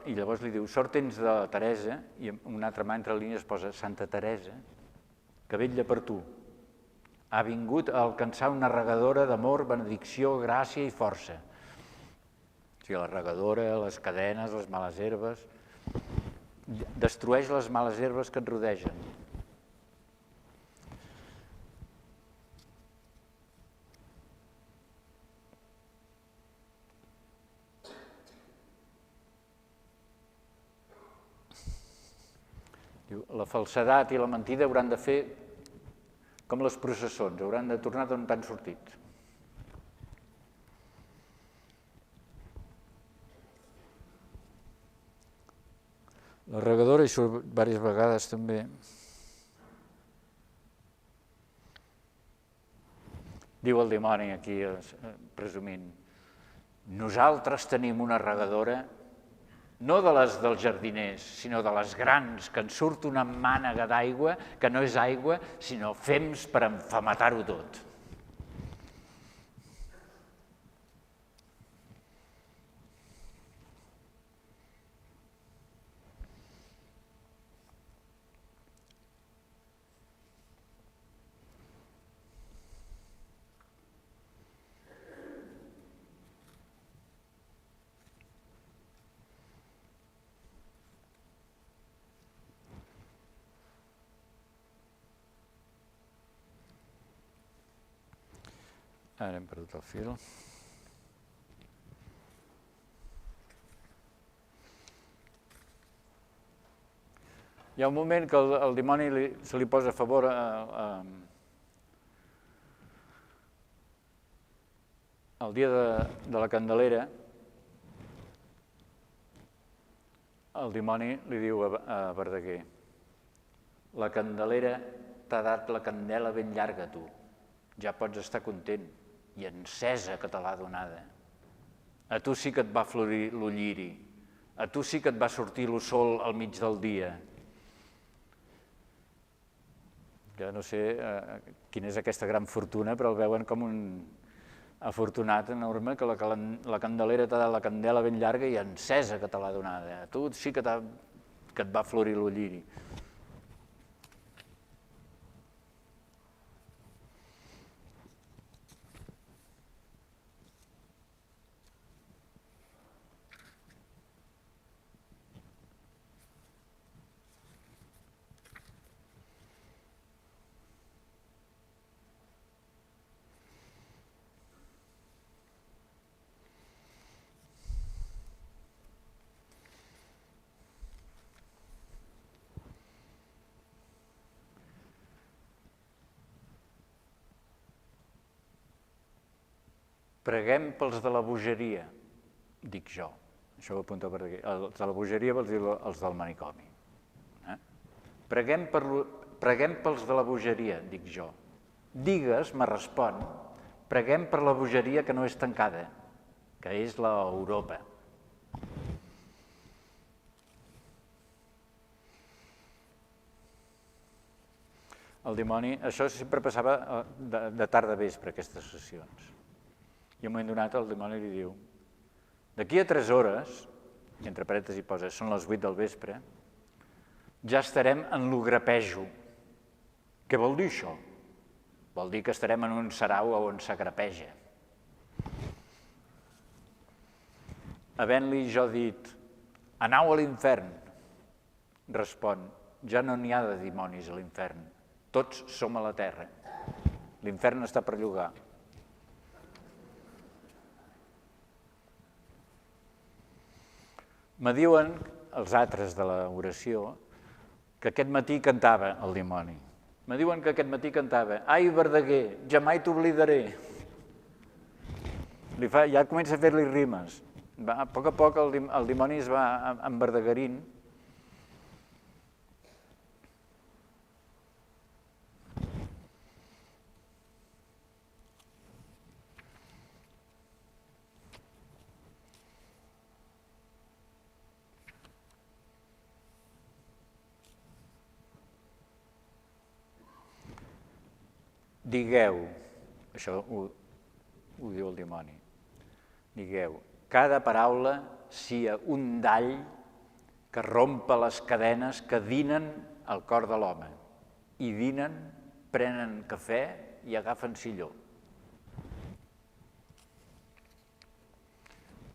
I llavors li diu, sort tens de Teresa, i una altra mà entre línies posa Santa Teresa, que vetlla per tu. Ha vingut a alcançar una regadora d'amor, benedicció, gràcia i força. O sigui, la regadora, les cadenes, les males herbes, destrueix les males herbes que et rodegen. la falsedat i la mentida hauran de fer com les processons, hauran de tornar d'on han sortit. La regadora hi surt diverses vegades també. Diu el dimoni aquí, presumint, nosaltres tenim una regadora, no de les dels jardiners, sinó de les grans, que en surt una mànega d'aigua, que no és aigua, sinó fems per enfamatar-ho tot. Ara hem perdut el fil. Hi ha un moment que el dimoni se li posa a favor el dia de la Candelera. El dimoni li diu a Verdaguer, la Candelera t'ha dat la candela ben llarga, tu. Ja pots estar content. I encesa que te l'ha donada. A tu sí que et va florir lo lliri, a tu sí que et va sortir lo sol al mig del dia. Ja no sé quina és aquesta gran fortuna, però el veuen com un afortunat enorme, que la Candelera t'ha dat la candela ben llarga i encesa que te l'ha donada. A tu sí que et va florir lo lliri. Preguem pels de la bogeria, dic jo. Això ho apunta Verdaguer. Els de la bogeria vols dir els del manicomi. Preguem pels de la bogeria, dic jo. Digues, me respon, preguem per la bogeria que no és tancada, que és l'Europa. El dimoni, això sempre passava de tarda a vespre, aquestes sessions. I en un moment donat el dimoni li diu, d'aquí a 3 hores, i entre parèntesis posa, són les 8 del vespre, ja estarem en lo grapejo. Què vol dir això? Vol dir que estarem en un sarau on s'agrapeja. Havent-li jo dit, anau a l'infern, respon, ja no n'hi ha de dimonis a l'infern, tots som a la terra. L'infern està per llogar. Me diuen els altres de l'oració que aquest matí cantava el dimoni. Me diuen que aquest matí cantava, ai Verdaguer, ja mai t'oblidaré. Ja comença a fer-li rimes. A poc el dimoni es va enverdaguerint. Digueu, això ho diu el dimoni, digueu, cada paraula sia un dall que rompa les cadenes que dinen al cor de l'home. I dinen, prenen cafè i agafen silló.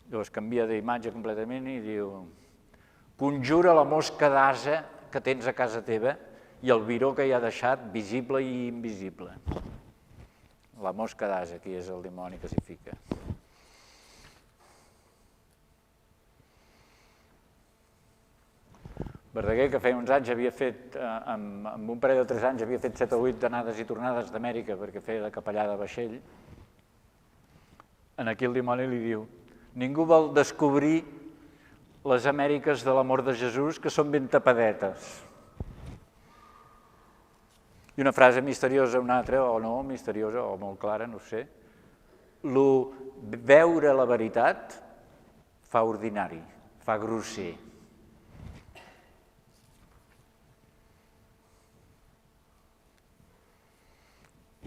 Llavors canvia d'imatge completament i diu, conjura la mosca d'ase que tens a casa teva i el viró que hi ha deixat, visible i invisible. La mosca d'ase, aquí és el dimoni que s'hi fica. Verdaguer, que feia uns anys havia fet, amb un parell de 3 anys, havia fet 7 o 8 anades i tornades d'Amèrica perquè feia de capellà de vaixell, aquí el dimoni li diu: ningú vol descobrir les Amèriques de l'amor de Jesús, que són ben tapadetes. I una frase misteriosa, una altra, o no, misteriosa, o molt clara, no sé. Veure la veritat fa ordinari, fa grosser.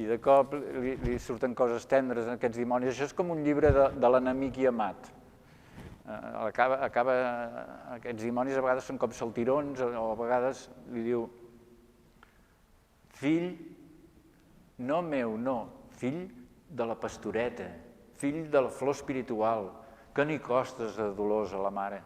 I de cop li surten coses tendres a aquests dimonis. Això és com un llibre de l'enemic i amat. Aquests dimonis a vegades són com saltirons, o a vegades li diu: fill, no meu, no, fill de la pastoreta, fill de la flor espiritual, que n'hi costes de dolors a la mare.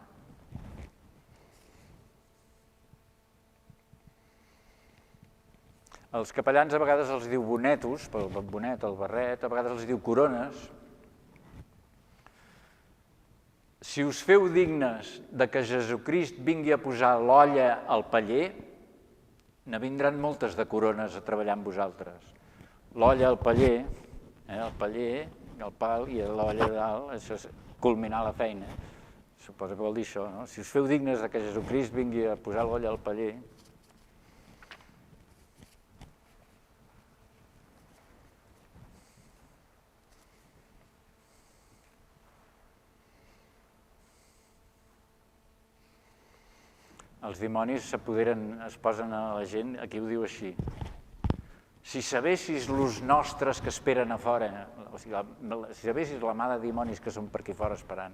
Els capellans a vegades els diu bonetos, pel bonet, el barret, a vegades els diu corones. Si us feu dignes de que Jesucrist vingui a posar l'olla al paller, ne vindran moltes de corones a treballar amb vosaltres. L'olla al paller, el pal i l'olla de dalt, això és culminar la feina. Suposo que vol dir això, no? Si us feu dignes de que Jesucrist vingui a posar l'olla al paller, els dimonis s'apoderen, es posen a la gent, aquí ho diu així: si sabessis los nostres que esperen a fora, o sigui, si sabessis la mà de dimonis que són per aquí fora esperant,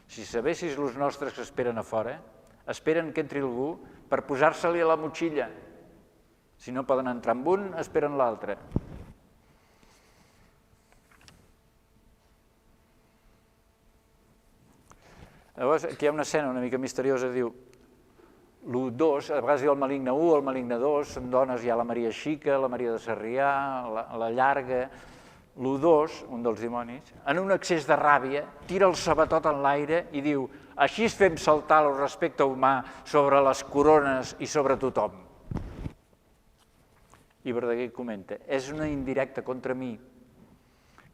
si sabessis los nostres que esperen a fora, esperen que entri algú per posar-se-li a la motxilla. Si no poden entrar amb un, esperen l'altre. Llavors, aquí hi ha una escena una mica misteriosa, diu: l'1-2, a vegades diu el maligne 1 o el maligne 2, són dones, hi ha la Maria Xica, la Maria de Sarrià, la Llarga. L'1-2, un dels dimonis, en un excés de ràbia, tira el sabatot en l'aire i diu: així fem saltar el respecte humà sobre les corones i sobre tothom. I Verdaguer comenta: és una indirecta contra mi,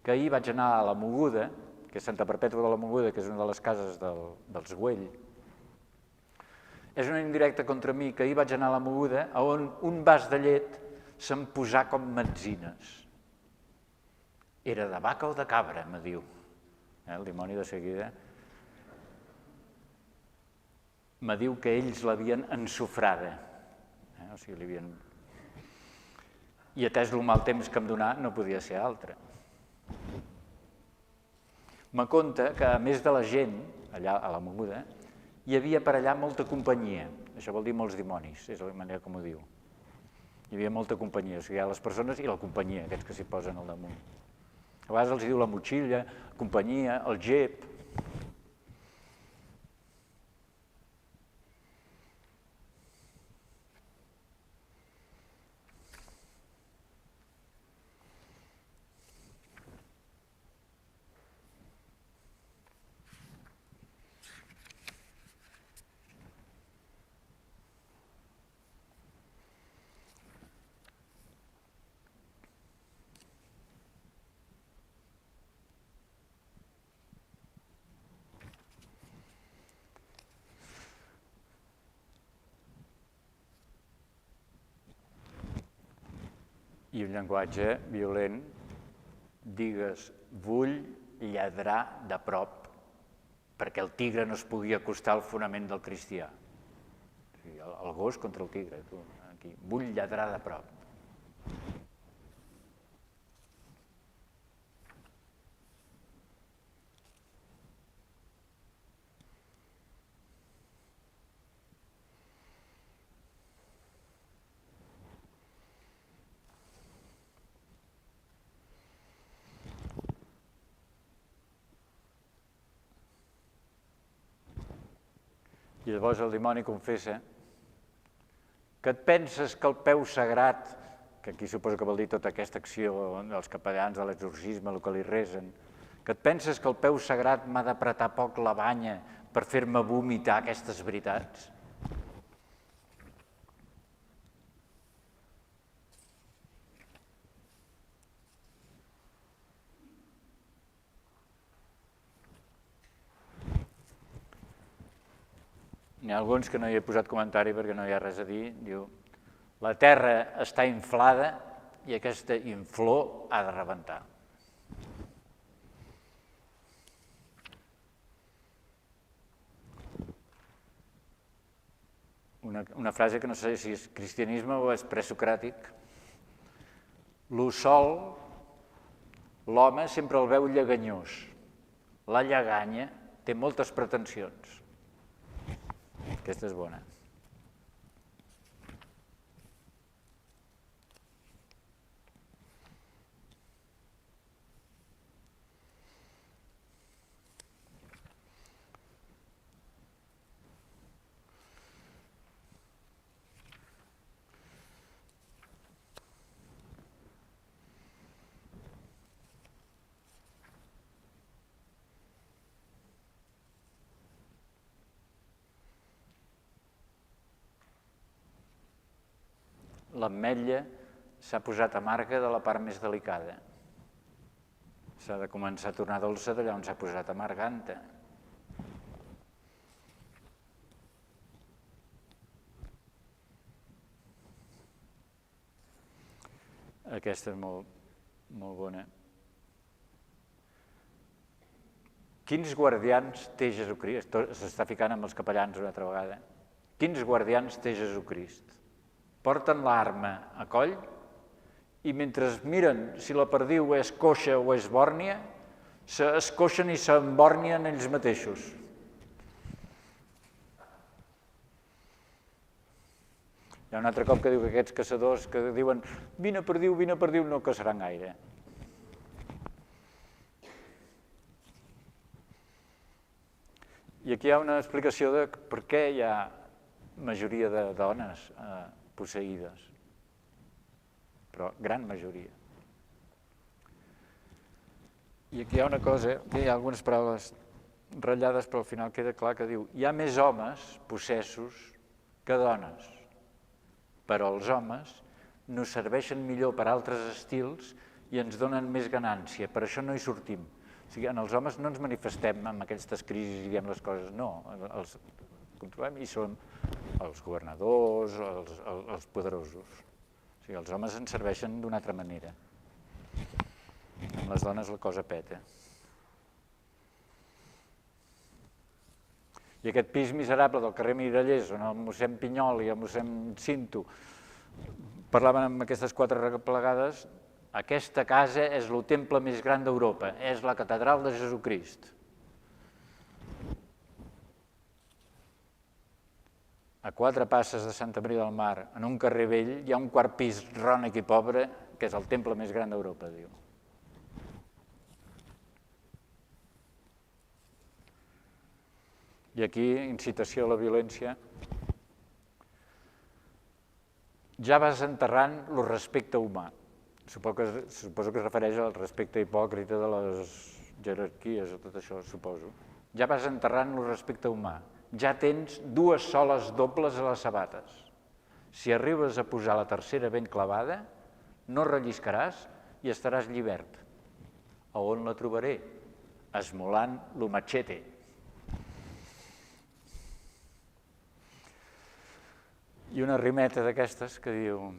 que ahir vaig anar a la Moguda, que és Santa Perpètua de la Moguda, que és una de les cases dels Güell. És una indirecta contra mi, que ahir vaig anar a la Moguda, on un vas de llet se'm posà com metzines. Era de vaca o de cabra, me diu. El dimoni de seguida me diu que ells l'havien ensofrada. O sigui, l'havien... I atès el mal temps que em donà, no podia ser altre. Me conta que, a més de la gent, allà a la Moguda, hi havia per allà molta companyia. Això vol dir molts dimonis, és la manera com ho diu. Hi havia molta companyia, o sigui, hi ha les persones i la companyia, aquests que s'hi posen al damunt. A vegades els diu la motxilla, companyia, el gep. I un llenguatge violent, digues, vull lladrar de prop, perquè el tigre no es pugui acostar al fonament del cristià. O sigui, el gos contra el tigre, tu, aquí. Vull lladrar de prop. I llavors el dimoni confessa que et penses que el peu sagrat, que aquí suposo que vol dir tota aquesta acció dels capellans de l'exorcisme, el que li resen, que et penses que el peu sagrat m'ha d'apretar poc la banya per fer-me vomitar aquestes veritats? N'hi ha alguns que no hi he posat comentari perquè no hi ha res a dir. Diu, la Terra està inflada i aquesta inflor ha de rebentar. Una frase que no sé si és cristianisme o és presocràtic. Lo sol, l'home sempre el veu lleganyós. La lleganya té moltes pretensions. Aquesta és bona. L'ametlla s'ha posat amarga de la part més delicada. S'ha de començar a tornar dolça d'allà on s'ha posat amargant-te. Aquesta és molt bona. Quins guardians té Jesucrist? S'està ficant amb els capellans una altra vegada. Quins guardians té Jesucrist? Porten l'arma a coll i mentre miren si la perdiu és coixa o és bòrnia, s'escoixen i s'embòrnien ells mateixos. Hi ha un altre cop que diu que aquests caçadors que diuen vine perdiu, no caçaran gaire. I aquí hi ha una explicació de per què hi ha majoria de dones posseïdes, però gran majoria. I aquí hi ha una cosa, que hi ha algunes paraules ratllades, però al final queda clar que diu hi ha més homes possessos que dones, però els homes nos serveixen millor per altres estils i ens donen més ganància, per això no hi sortim. O sigui, en els homes no ens manifestem amb aquestes crisis i diem les coses, no, els controlem i som els governadors, els poderosos. O sigui, els homes ens serveixen d'una altra manera. Amb les dones la cosa peta. I aquest pis miserable del carrer Mirallers, on el mossèn Pinyol i el mossèn Cinto parlaven amb aquestes 4 replegades, aquesta casa és el temple més gran d'Europa, és la catedral de Jesucrist. A 4 passes de Santa Maria del Mar, en un carrer vell, hi ha un quart pis rònec i pobre, que és el temple més gran d'Europa, diu. I aquí, incitació a la violència. Ja vas enterrant el respecte humà. Suposo que es refereix al respecte hipòcrita de les jerarquies o tot això, suposo. Ja vas enterrant el respecte humà. Ja tens 2 soles dobles a les sabates. Si arribes a posar la tercera ben clavada, no relliscaràs i estaràs llibert. A on la trobaré? Esmolant lo machete. I una rimeta d'aquestes que diu: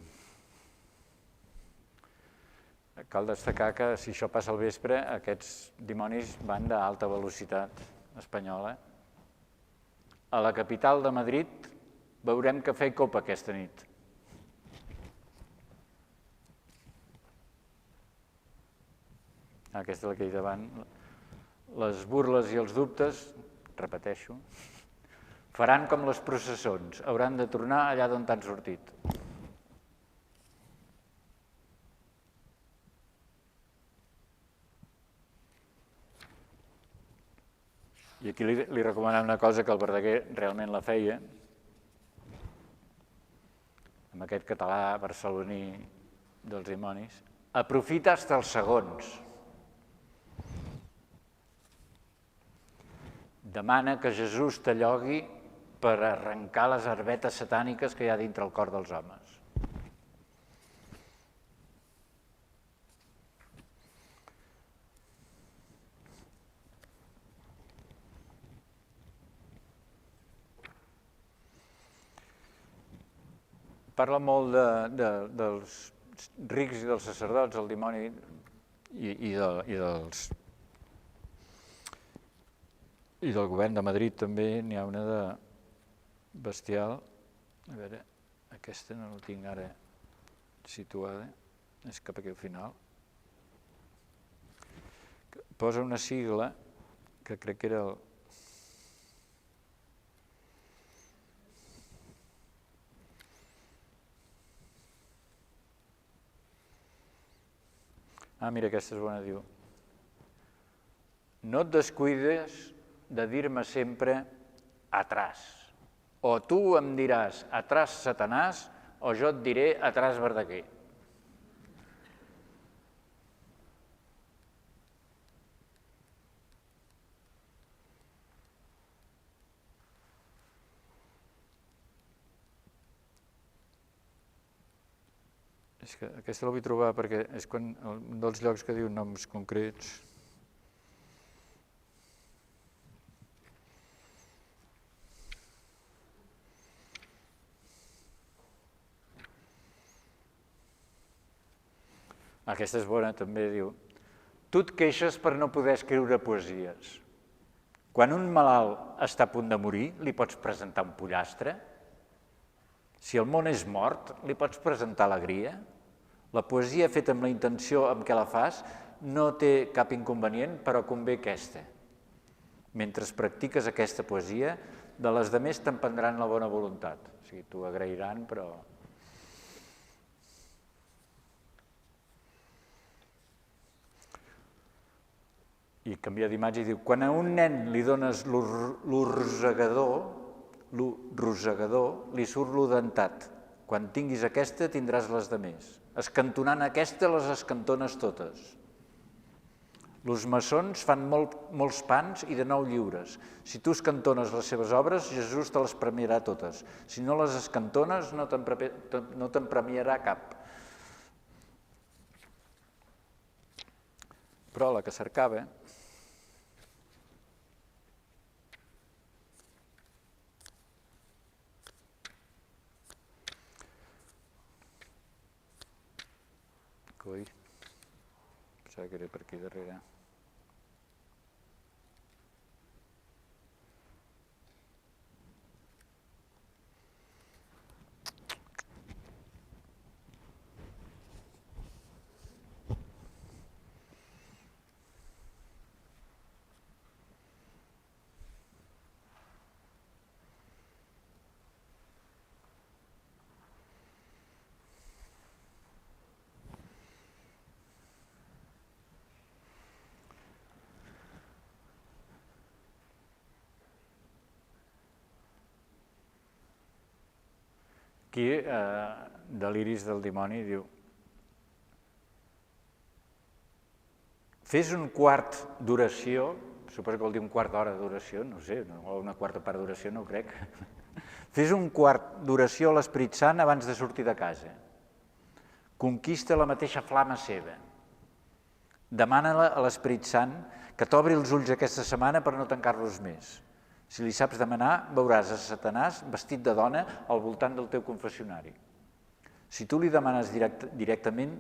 cal destacar que si això passa al vespre, aquests dimonis van d'alta velocitat espanyola. A la capital de Madrid veurem cafè i copa aquesta nit. Aquesta és la que hi davant. Les burles i els dubtes, repeteixo, faran com les processons, hauran de tornar allà d'on t'han sortit. I aquí li recomanem una cosa que el Verdaguer realment la feia, amb aquest català barceloní dels dimonis. Aprofita fins als segons. Demana que Jesús t'allogui per arrencar les herbetes satàniques que hi ha dintre el cor dels homes. Parla molt dels rics i dels sacerdots, el dimoni i del govern de Madrid també n'hi ha una de bestial. A veure, aquesta no la tinc ara situada, és cap aquí al final. Posa una sigla que crec que era el... Mira, aquesta és bona, diu: no et descuides de dir-me sempre atràs, o tu em diràs atràs Satanàs, o jo et diré atràs Verdaguer. És que aquesta la vull trobar perquè és un dels llocs que diu noms concrets. Aquesta és bona, també, diu: tu et queixes per no poder escriure poesies. Quan un malalt està a punt de morir, li pots presentar un pollastre? Si el món és mort, li pots presentar alegria? La poesia feta amb la intenció amb què la fas no té cap inconvenient, però convé aquesta. Mentre practiques aquesta poesia, de les demés te'n prendran la bona voluntat. O sigui, t'ho agrairan, però... I canvia d'imatge i diu: quan a un nen li dones l'orrosegador, li surt l'odentat. Quan tinguis aquesta, tindràs les demés. Escantonant aquesta, les escantones totes. Los maçons fan molts pans i de 9 lliures. Si tu escantones les seves obres, Jesús te les premiarà totes. Si no les escantones, no te'n premiarà cap. Però la que cercava... Coi, pensava que era per aquí darrere. Aquí, Deliris del dimoni, diu: fes un quart d'oració, suposo que vol dir un quart d'hora d'oració, no sé, o una quarta part d'oració, no ho crec. Fes un quart d'oració a l'Esperit Sant abans de sortir de casa. Conquista la mateixa flama seva. Demana-la a l'Esperit Sant que t'obri els ulls aquesta setmana per no tancar-los més. Si li saps demanar, veuràs a Satanàs vestit de dona al voltant del teu confessionari. Si tu li demanes directament,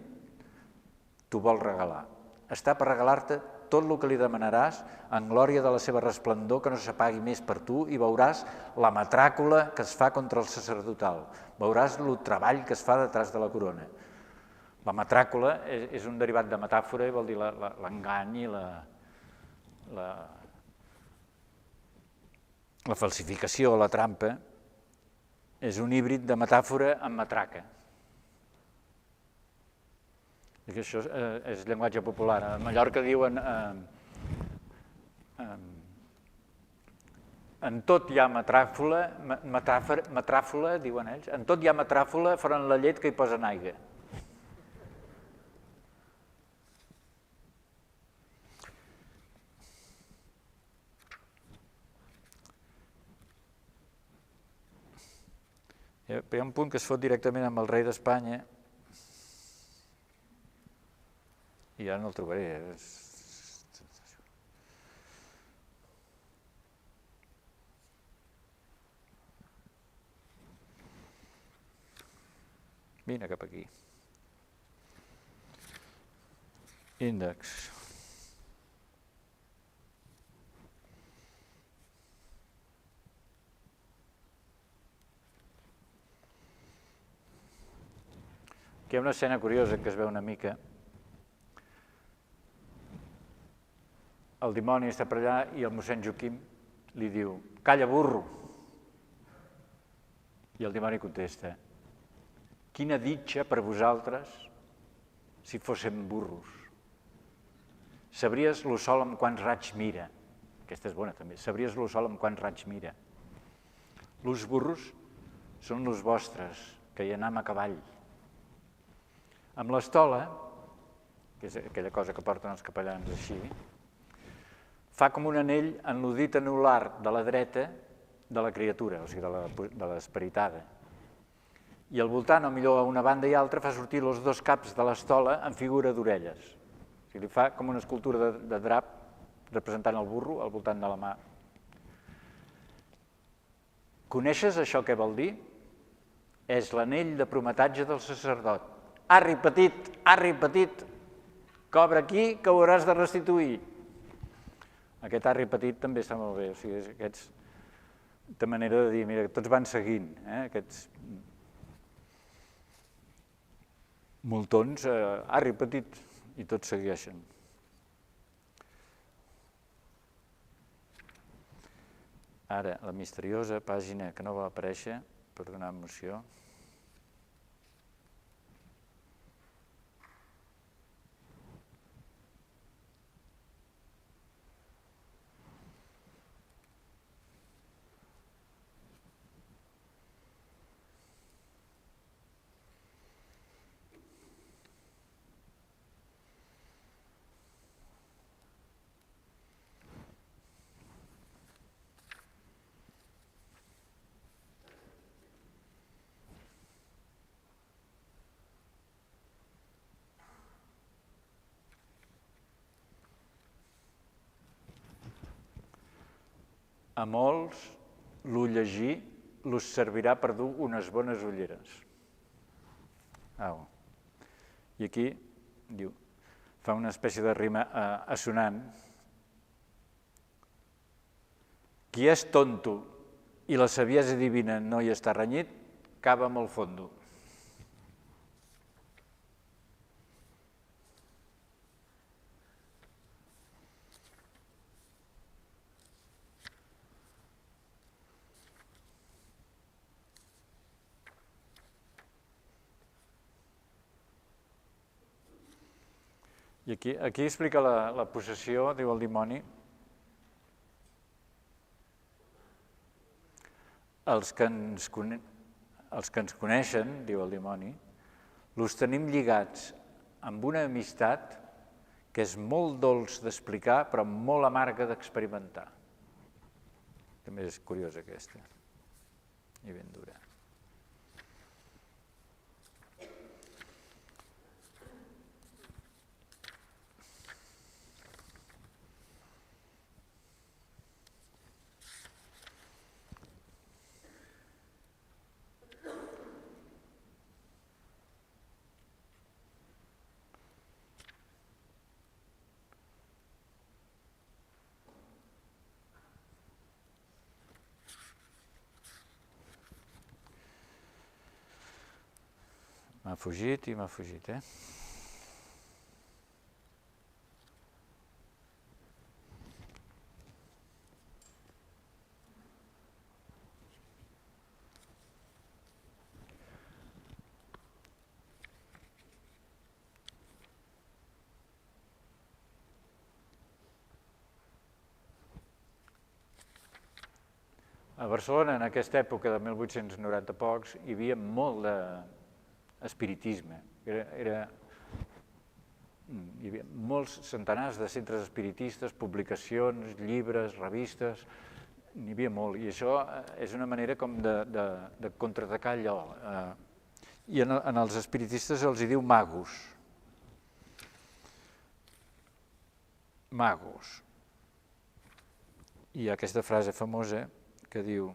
t'ho vol regalar. Està per regalar-te tot el que li demanaràs en glòria de la seva resplendor que no s'apagui més per tu i veuràs la matràcula que es fa contra el sacerdotal. Veuràs el treball que es fa detrás de la corona. La matràcula és un derivat de metàfora i vol dir l'engany i la falsificació, la trampa, és un híbrid de metàfora amb matraca. Això és llenguatge popular. A Mallorca diuen en tot hi ha matràfola, diuen ells, en tot hi ha matràfola, faran la llet que hi posen aigua. Hi ha un punt que es fot directament amb el rei d'Espanya i ara no el trobaré. Vine cap aquí. Índex. Aquí hi ha una escena curiosa que es veu una mica. El dimoni està per allà i el mossèn Joaquim li diu: calla, burro! I el dimoni contesta: quina ditxa per vosaltres si fóssim burros. Sabries lo sol amb quants raigs mira. Aquesta és bona també. Sabries lo sol amb quants raigs mira. Los burros són los vostres, que hi anam a cavall. Amb l'estola, que és aquella cosa que porten els capellans així, fa com un anell en el dit anular de la dreta de la criatura, o sigui, de l'esperitada. I al voltant, o millor a una banda i altra, fa sortir els dos caps de l'estola en figura d'orelles. O sigui, li fa com una escultura de drap representant el burro al voltant de la mà. Coneixes això què vol dir? És l'anell de prometatge del sacerdot. Arri, petit, cobra aquí que ho hauràs de restituir. Aquest arri petit també està molt bé, o sigui, és aquesta manera de dir, mira, tots van seguint, aquests moltons, arri petit, i tots segueixen. Ara, la misteriosa pàgina que no va aparèixer per donar emoció. A molts, l'ull llegir los servirà per dur unes bones ulleres. I aquí diu, fa una espècie de rima assonant. Qui és tonto i la saviesa divina no hi està renyit, cava molt fondo. I aquí explica la possessió, diu el dimoni. Els que ens coneixen, diu el dimoni, els tenim lligats amb una amistat que és molt dolç d'explicar, però molt amarga d'experimentar. També és curiosa aquesta, i ben dura. M'ha fugit, A Barcelona, en aquesta època de 1890 pocs, hi havia molt d'espiritisme. Hi havia molts centenars de centres espiritistes, publicacions, llibres, revistes, n'hi havia molt. I això és una manera com de contraatacar allò. I en els espiritistes els hi diu magos. Magos. I hi ha aquesta frase famosa que diu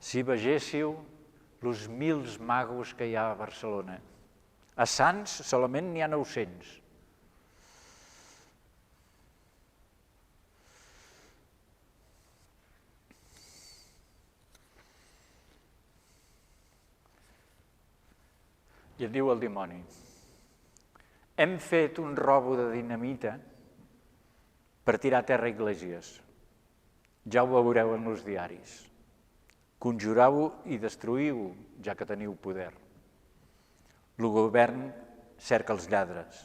si vegéssiu los mils magos que hi ha a Barcelona. A Sants solament n'hi ha 900. I et diu el dimoni: hem fet un robo de dinamita per tirar a terra esglésies. Ja ho veureu en els diaris. Conjurau-ho i destruïu-ho, ja que teniu poder. El govern cerca els lladres.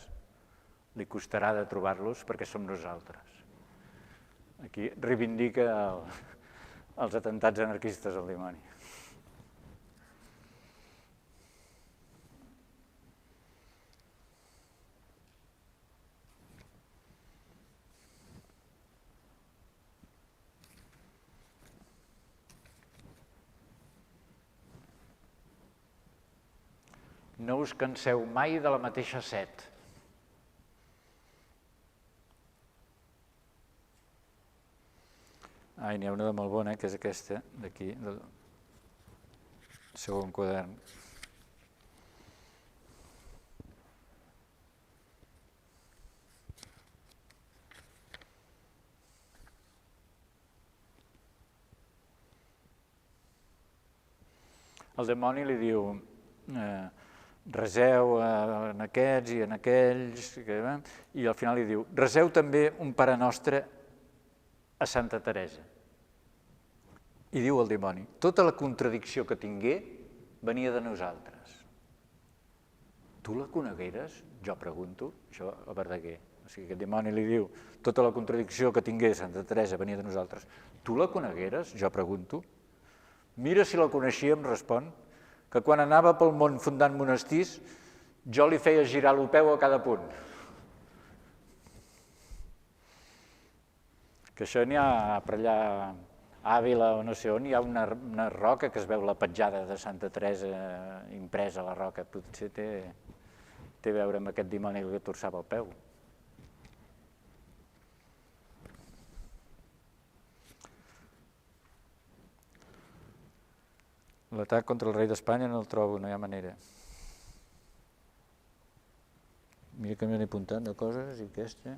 Li costarà de trobar-los perquè som nosaltres. Aquí reivindica els atemptats anarquistes al dimoni. No us canseu mai de la mateixa set. N'hi ha una de molt bona, que és aquesta, d'aquí, del segon quadern. El dimoni li diu: reseu en aquests i en aquells, i al final li diu: reseu també un Pare Nostre a Santa Teresa. I diu el dimoni: tota la contradicció que tingué venia de nosaltres. Tu la conegueres? Jo pregunto, això a Verdaguer. O sigui, aquest dimoni li diu: tota la contradicció que tingué Santa Teresa venia de nosaltres. Tu la conegueres? Jo pregunto. Mira si la coneixia, em respon, que quan anava pel món fundant monestirs, jo li feia girar el peu a cada punt. Que això n'hi ha per allà a Àvila o no sé on, hi ha una roca que es veu la petjada de Santa Teresa impresa a la roca. Potser té a veure amb aquest dimoni que torçava el peu. L'atac contra el rei d'Espanya no el trobo, no hi ha manera. Mira que m'he apuntat de coses i aquesta...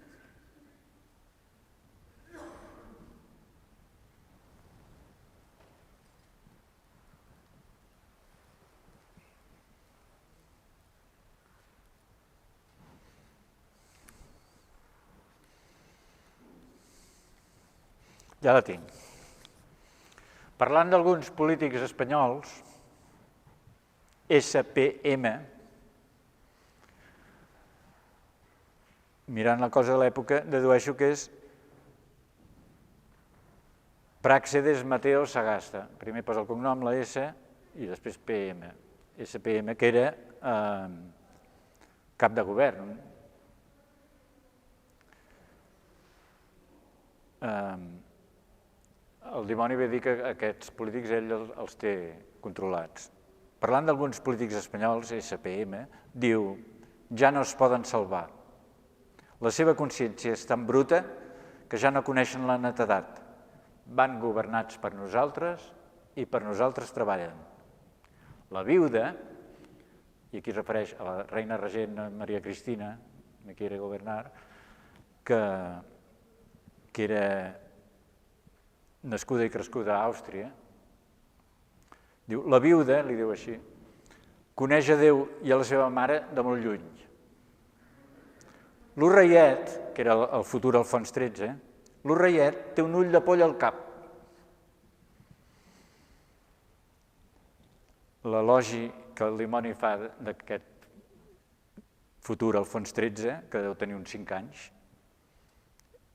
Ja la tinc. Parlant d'alguns polítics espanyols, SPM, mirant la cosa de l'època, dedueixo que és Práxedes Mateo Sagasta. Primer posa el cognom, la S, i després PM. SPM, que era cap de govern. El dimoni ve a dir que aquests polítics ell els té controlats. Parlant d'alguns polítics espanyols, SPM, diu: ja no es poden salvar. La seva consciència és tan bruta que ja no coneixen la netedat. Van governats per nosaltres i per nosaltres treballen. La viuda, i aquí es refereix a la reina regent Maria Cristina, me quiere governar, que era nascuda i crescuda a Àustria, diu, la viuda, li diu així, coneix a Déu i a la seva mare de molt lluny. L'Urreiet, que era el futur Alfons XIII, l'Urreiet té un ull de poll al cap. L'elogi que el dimoni fa d'aquest futur Alfons XIII, que deu tenir uns 5 anys,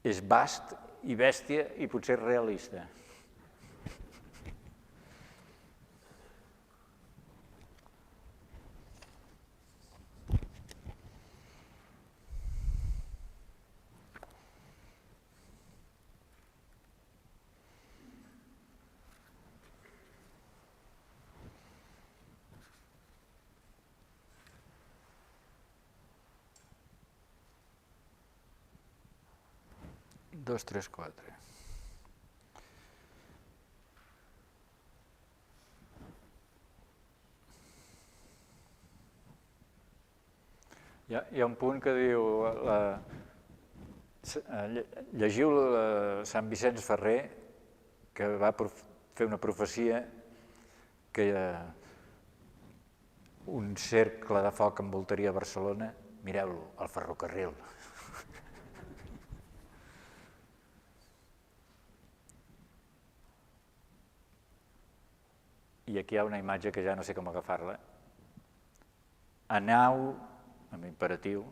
és vast i bèstia i potser realista. Dos, tres, quatre. Hi ha un punt que diu, llegiu Sant Vicenç Ferrer, que va fer una profecia que un cercle de foc envoltaria Barcelona, mireu-lo, el ferrocarril. I aquí hi ha una imatge que ja no sé com agafar-la. Anau, amb imperatiu,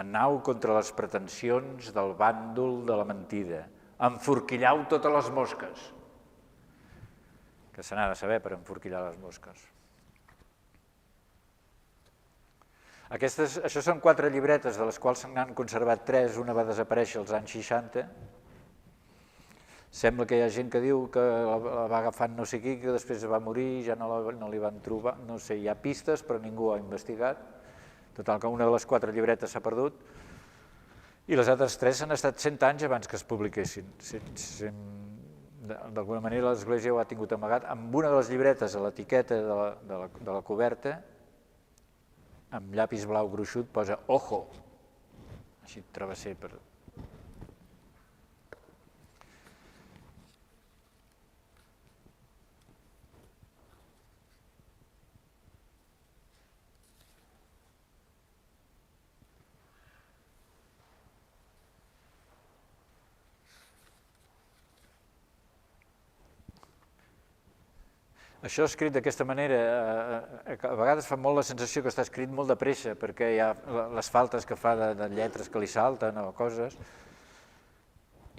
anau contra les pretensions del bàndol de la mentida. Enforquillau totes les mosques. Que se n'ha de saber per enforquillar les mosques. Això són 4 llibretes, de les quals se n'han conservat 3, una va desaparèixer als anys 60. Sembla que hi ha gent que diu que la va agafant no sé qui, que després va morir i ja no li van trobar. No sé, hi ha pistes, però ningú ha investigat. Total, que una de les 4 llibretes s'ha perdut i les altres 3 han estat 100 anys abans que es publiquessin. D'alguna manera l'Església ho ha tingut amagat. Amb una de les llibretes, a l'etiqueta de la coberta, amb llapis blau gruixut, posa «Ojo», així travesser per... Això escrit d'aquesta manera, a vegades fa molt la sensació que està escrit molt de pressa, perquè hi ha les faltes que fa de lletres que li salten o coses,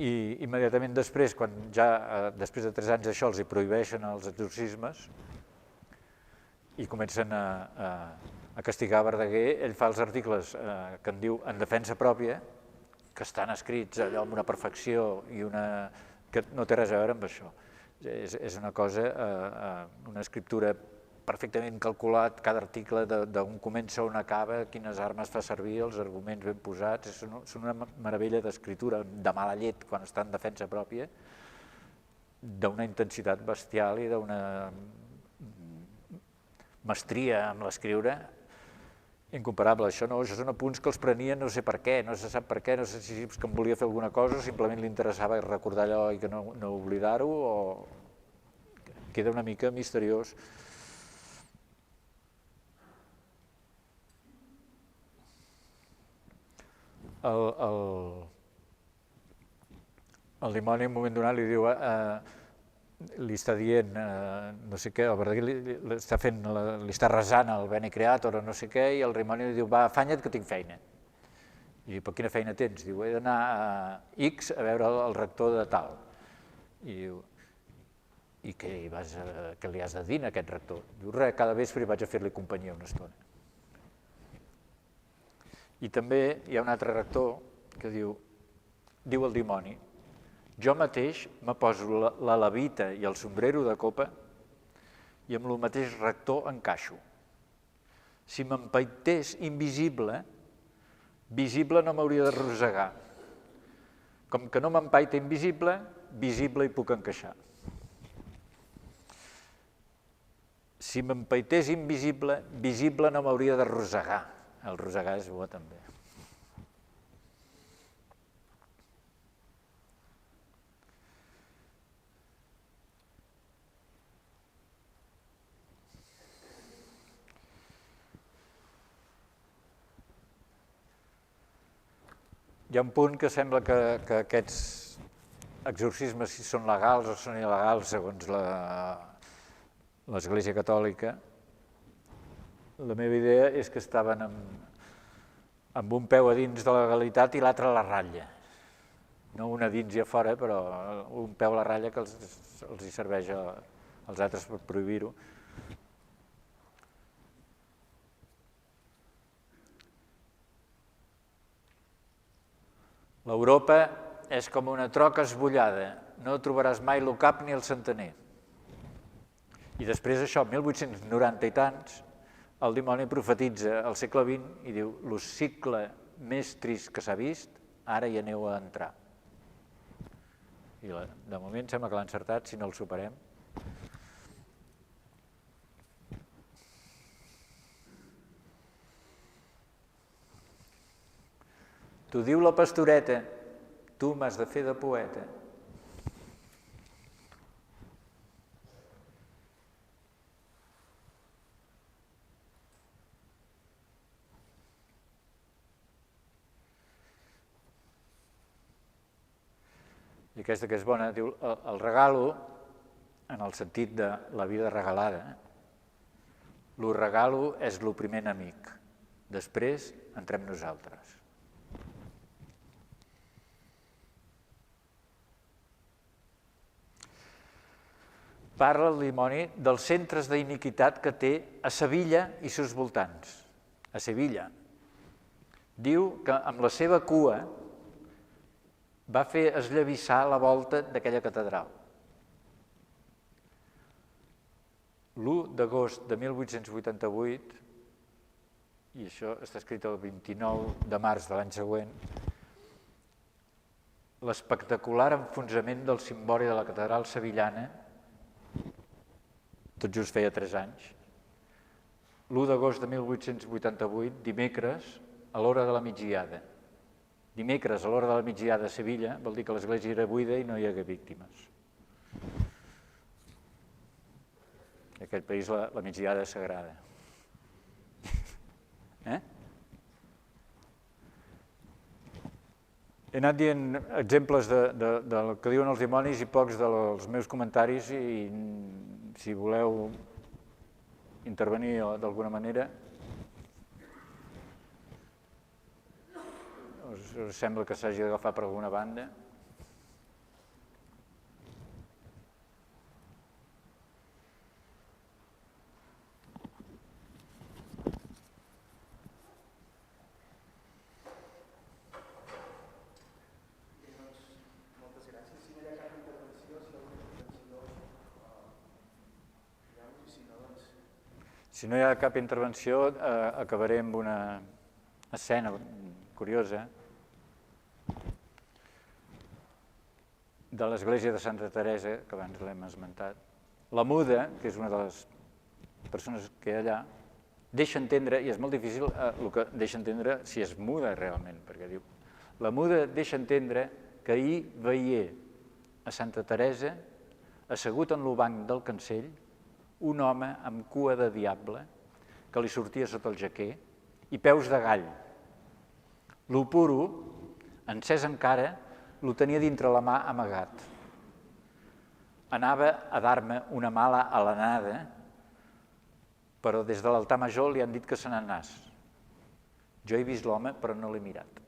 i immediatament després, quan ja després de 3 anys d'això els hi prohibeixen els exorcismes i comencen a castigar Verdaguer, ell fa els articles que en diu en defensa pròpia, que estan escrits allò amb una perfecció i que no té res a veure amb això. És una cosa, una escriptura perfectament calculat, cada article d'on comença, on acaba, quines armes fa servir, els arguments ben posats, són una meravella d'escriptura, de mala llet quan està en defensa pròpia, d'una intensitat bestial i d'una mestria amb l'escriure incomparable. Això són apunts que els prenien no sé per què, no se sap per què, no sé si és que em volia fer alguna cosa o simplement li interessava recordar allò i que no oblidar-ho, o queda una mica misteriós. El dimoni en un moment donat li diu, li està dient, no sé què, el Verdaguer li està resant el Bene Creator o no sé què, i el dimoni li diu, va, afanya't que tinc feina. I diu, però quina feina tens? Diu, he d'anar a X a veure el rector de tal. I diu, i què li has de dir a aquest rector? Diu, res, cada vespre vaig a fer-li companyia una estona. I també hi ha un altre rector que diu el dimoni, jo mateix me poso la levita i el sombrero de copa i amb el mateix rector encaixo. Si m'empaités invisible, visible no m'hauria de rosegar. Com que no m'empaita invisible, visible hi puc encaixar. Si m'empaités invisible, visible no m'hauria de rosegar. El rosegar és bo també. Hi ha un punt que sembla que aquests exorcismes, si són legals o són il·legals, segons l'Església Catòlica, la meva idea és que estaven amb un peu a dins de la legalitat i l'altre a la ratlla. No un a dins i a fora, però un peu a la ratlla que els hi serveix als altres per prohibir-ho. L'Europa és com una troca esbullada, no trobaràs mai el cap ni el centener. I després d'això, 1890 i tants, el dimoni profetitza al segle XX i diu el cicle més trist que s'ha vist, ara hi aneu a entrar. I de moment sembla que l'ha encertat, si no el superem. T'ho diu la pastoreta, tu m'has de fer de poeta. I aquesta que és bona, diu, el regalo, en el sentit de la vida regalada, lo regalo és lo primer enemic, després entrem nosaltres. Parla el dimoni dels centres d'iniquitat que té a Sevilla i seus voltants. A Sevilla. Diu que amb la seva cua va fer esllavissar la volta d'aquella catedral. L'1 d'agost de 1888, i això està escrit el 29 de març de l'any següent, l'espectacular enfonsament del cimbori de la catedral sevillana, tot just feia 3 anys, l'1 d'agost de 1888, dimecres, a l'hora de la migdiada. Dimecres, a l'hora de la migdiada a Sevilla, vol dir que l'església era buida i no hi hagué víctimes. En aquest país la migdiada és sagrada. He anat dient exemples del que diuen els dimonis i pocs dels meus comentaris, i si voleu intervenir d'alguna manera, us sembla que s'hagi d'agafar per alguna banda? Moltes gràcies. Si no hi ha cap intervenció, si no hi ha cap intervenció, acabaré amb una escena curiosa de l'església de Santa Teresa, que abans l'hem esmentat. La muda, que és una de les persones que hi ha allà, deixa entendre, i és molt difícil el que deixa entendre si és muda realment, perquè diu, la muda deixa entendre que ahir veié a Santa Teresa, assegut en l'obanc del cancell, un home amb cua de diable que li sortia sota el jaquer i peus de gall. L'opuro, encès encara, lo tenia dintre la mà amagat. Anava a dar-me una mala alenada, però des de l'altar major li han dit que se n'anàs. Jo he vist l'home, però no l'he mirat.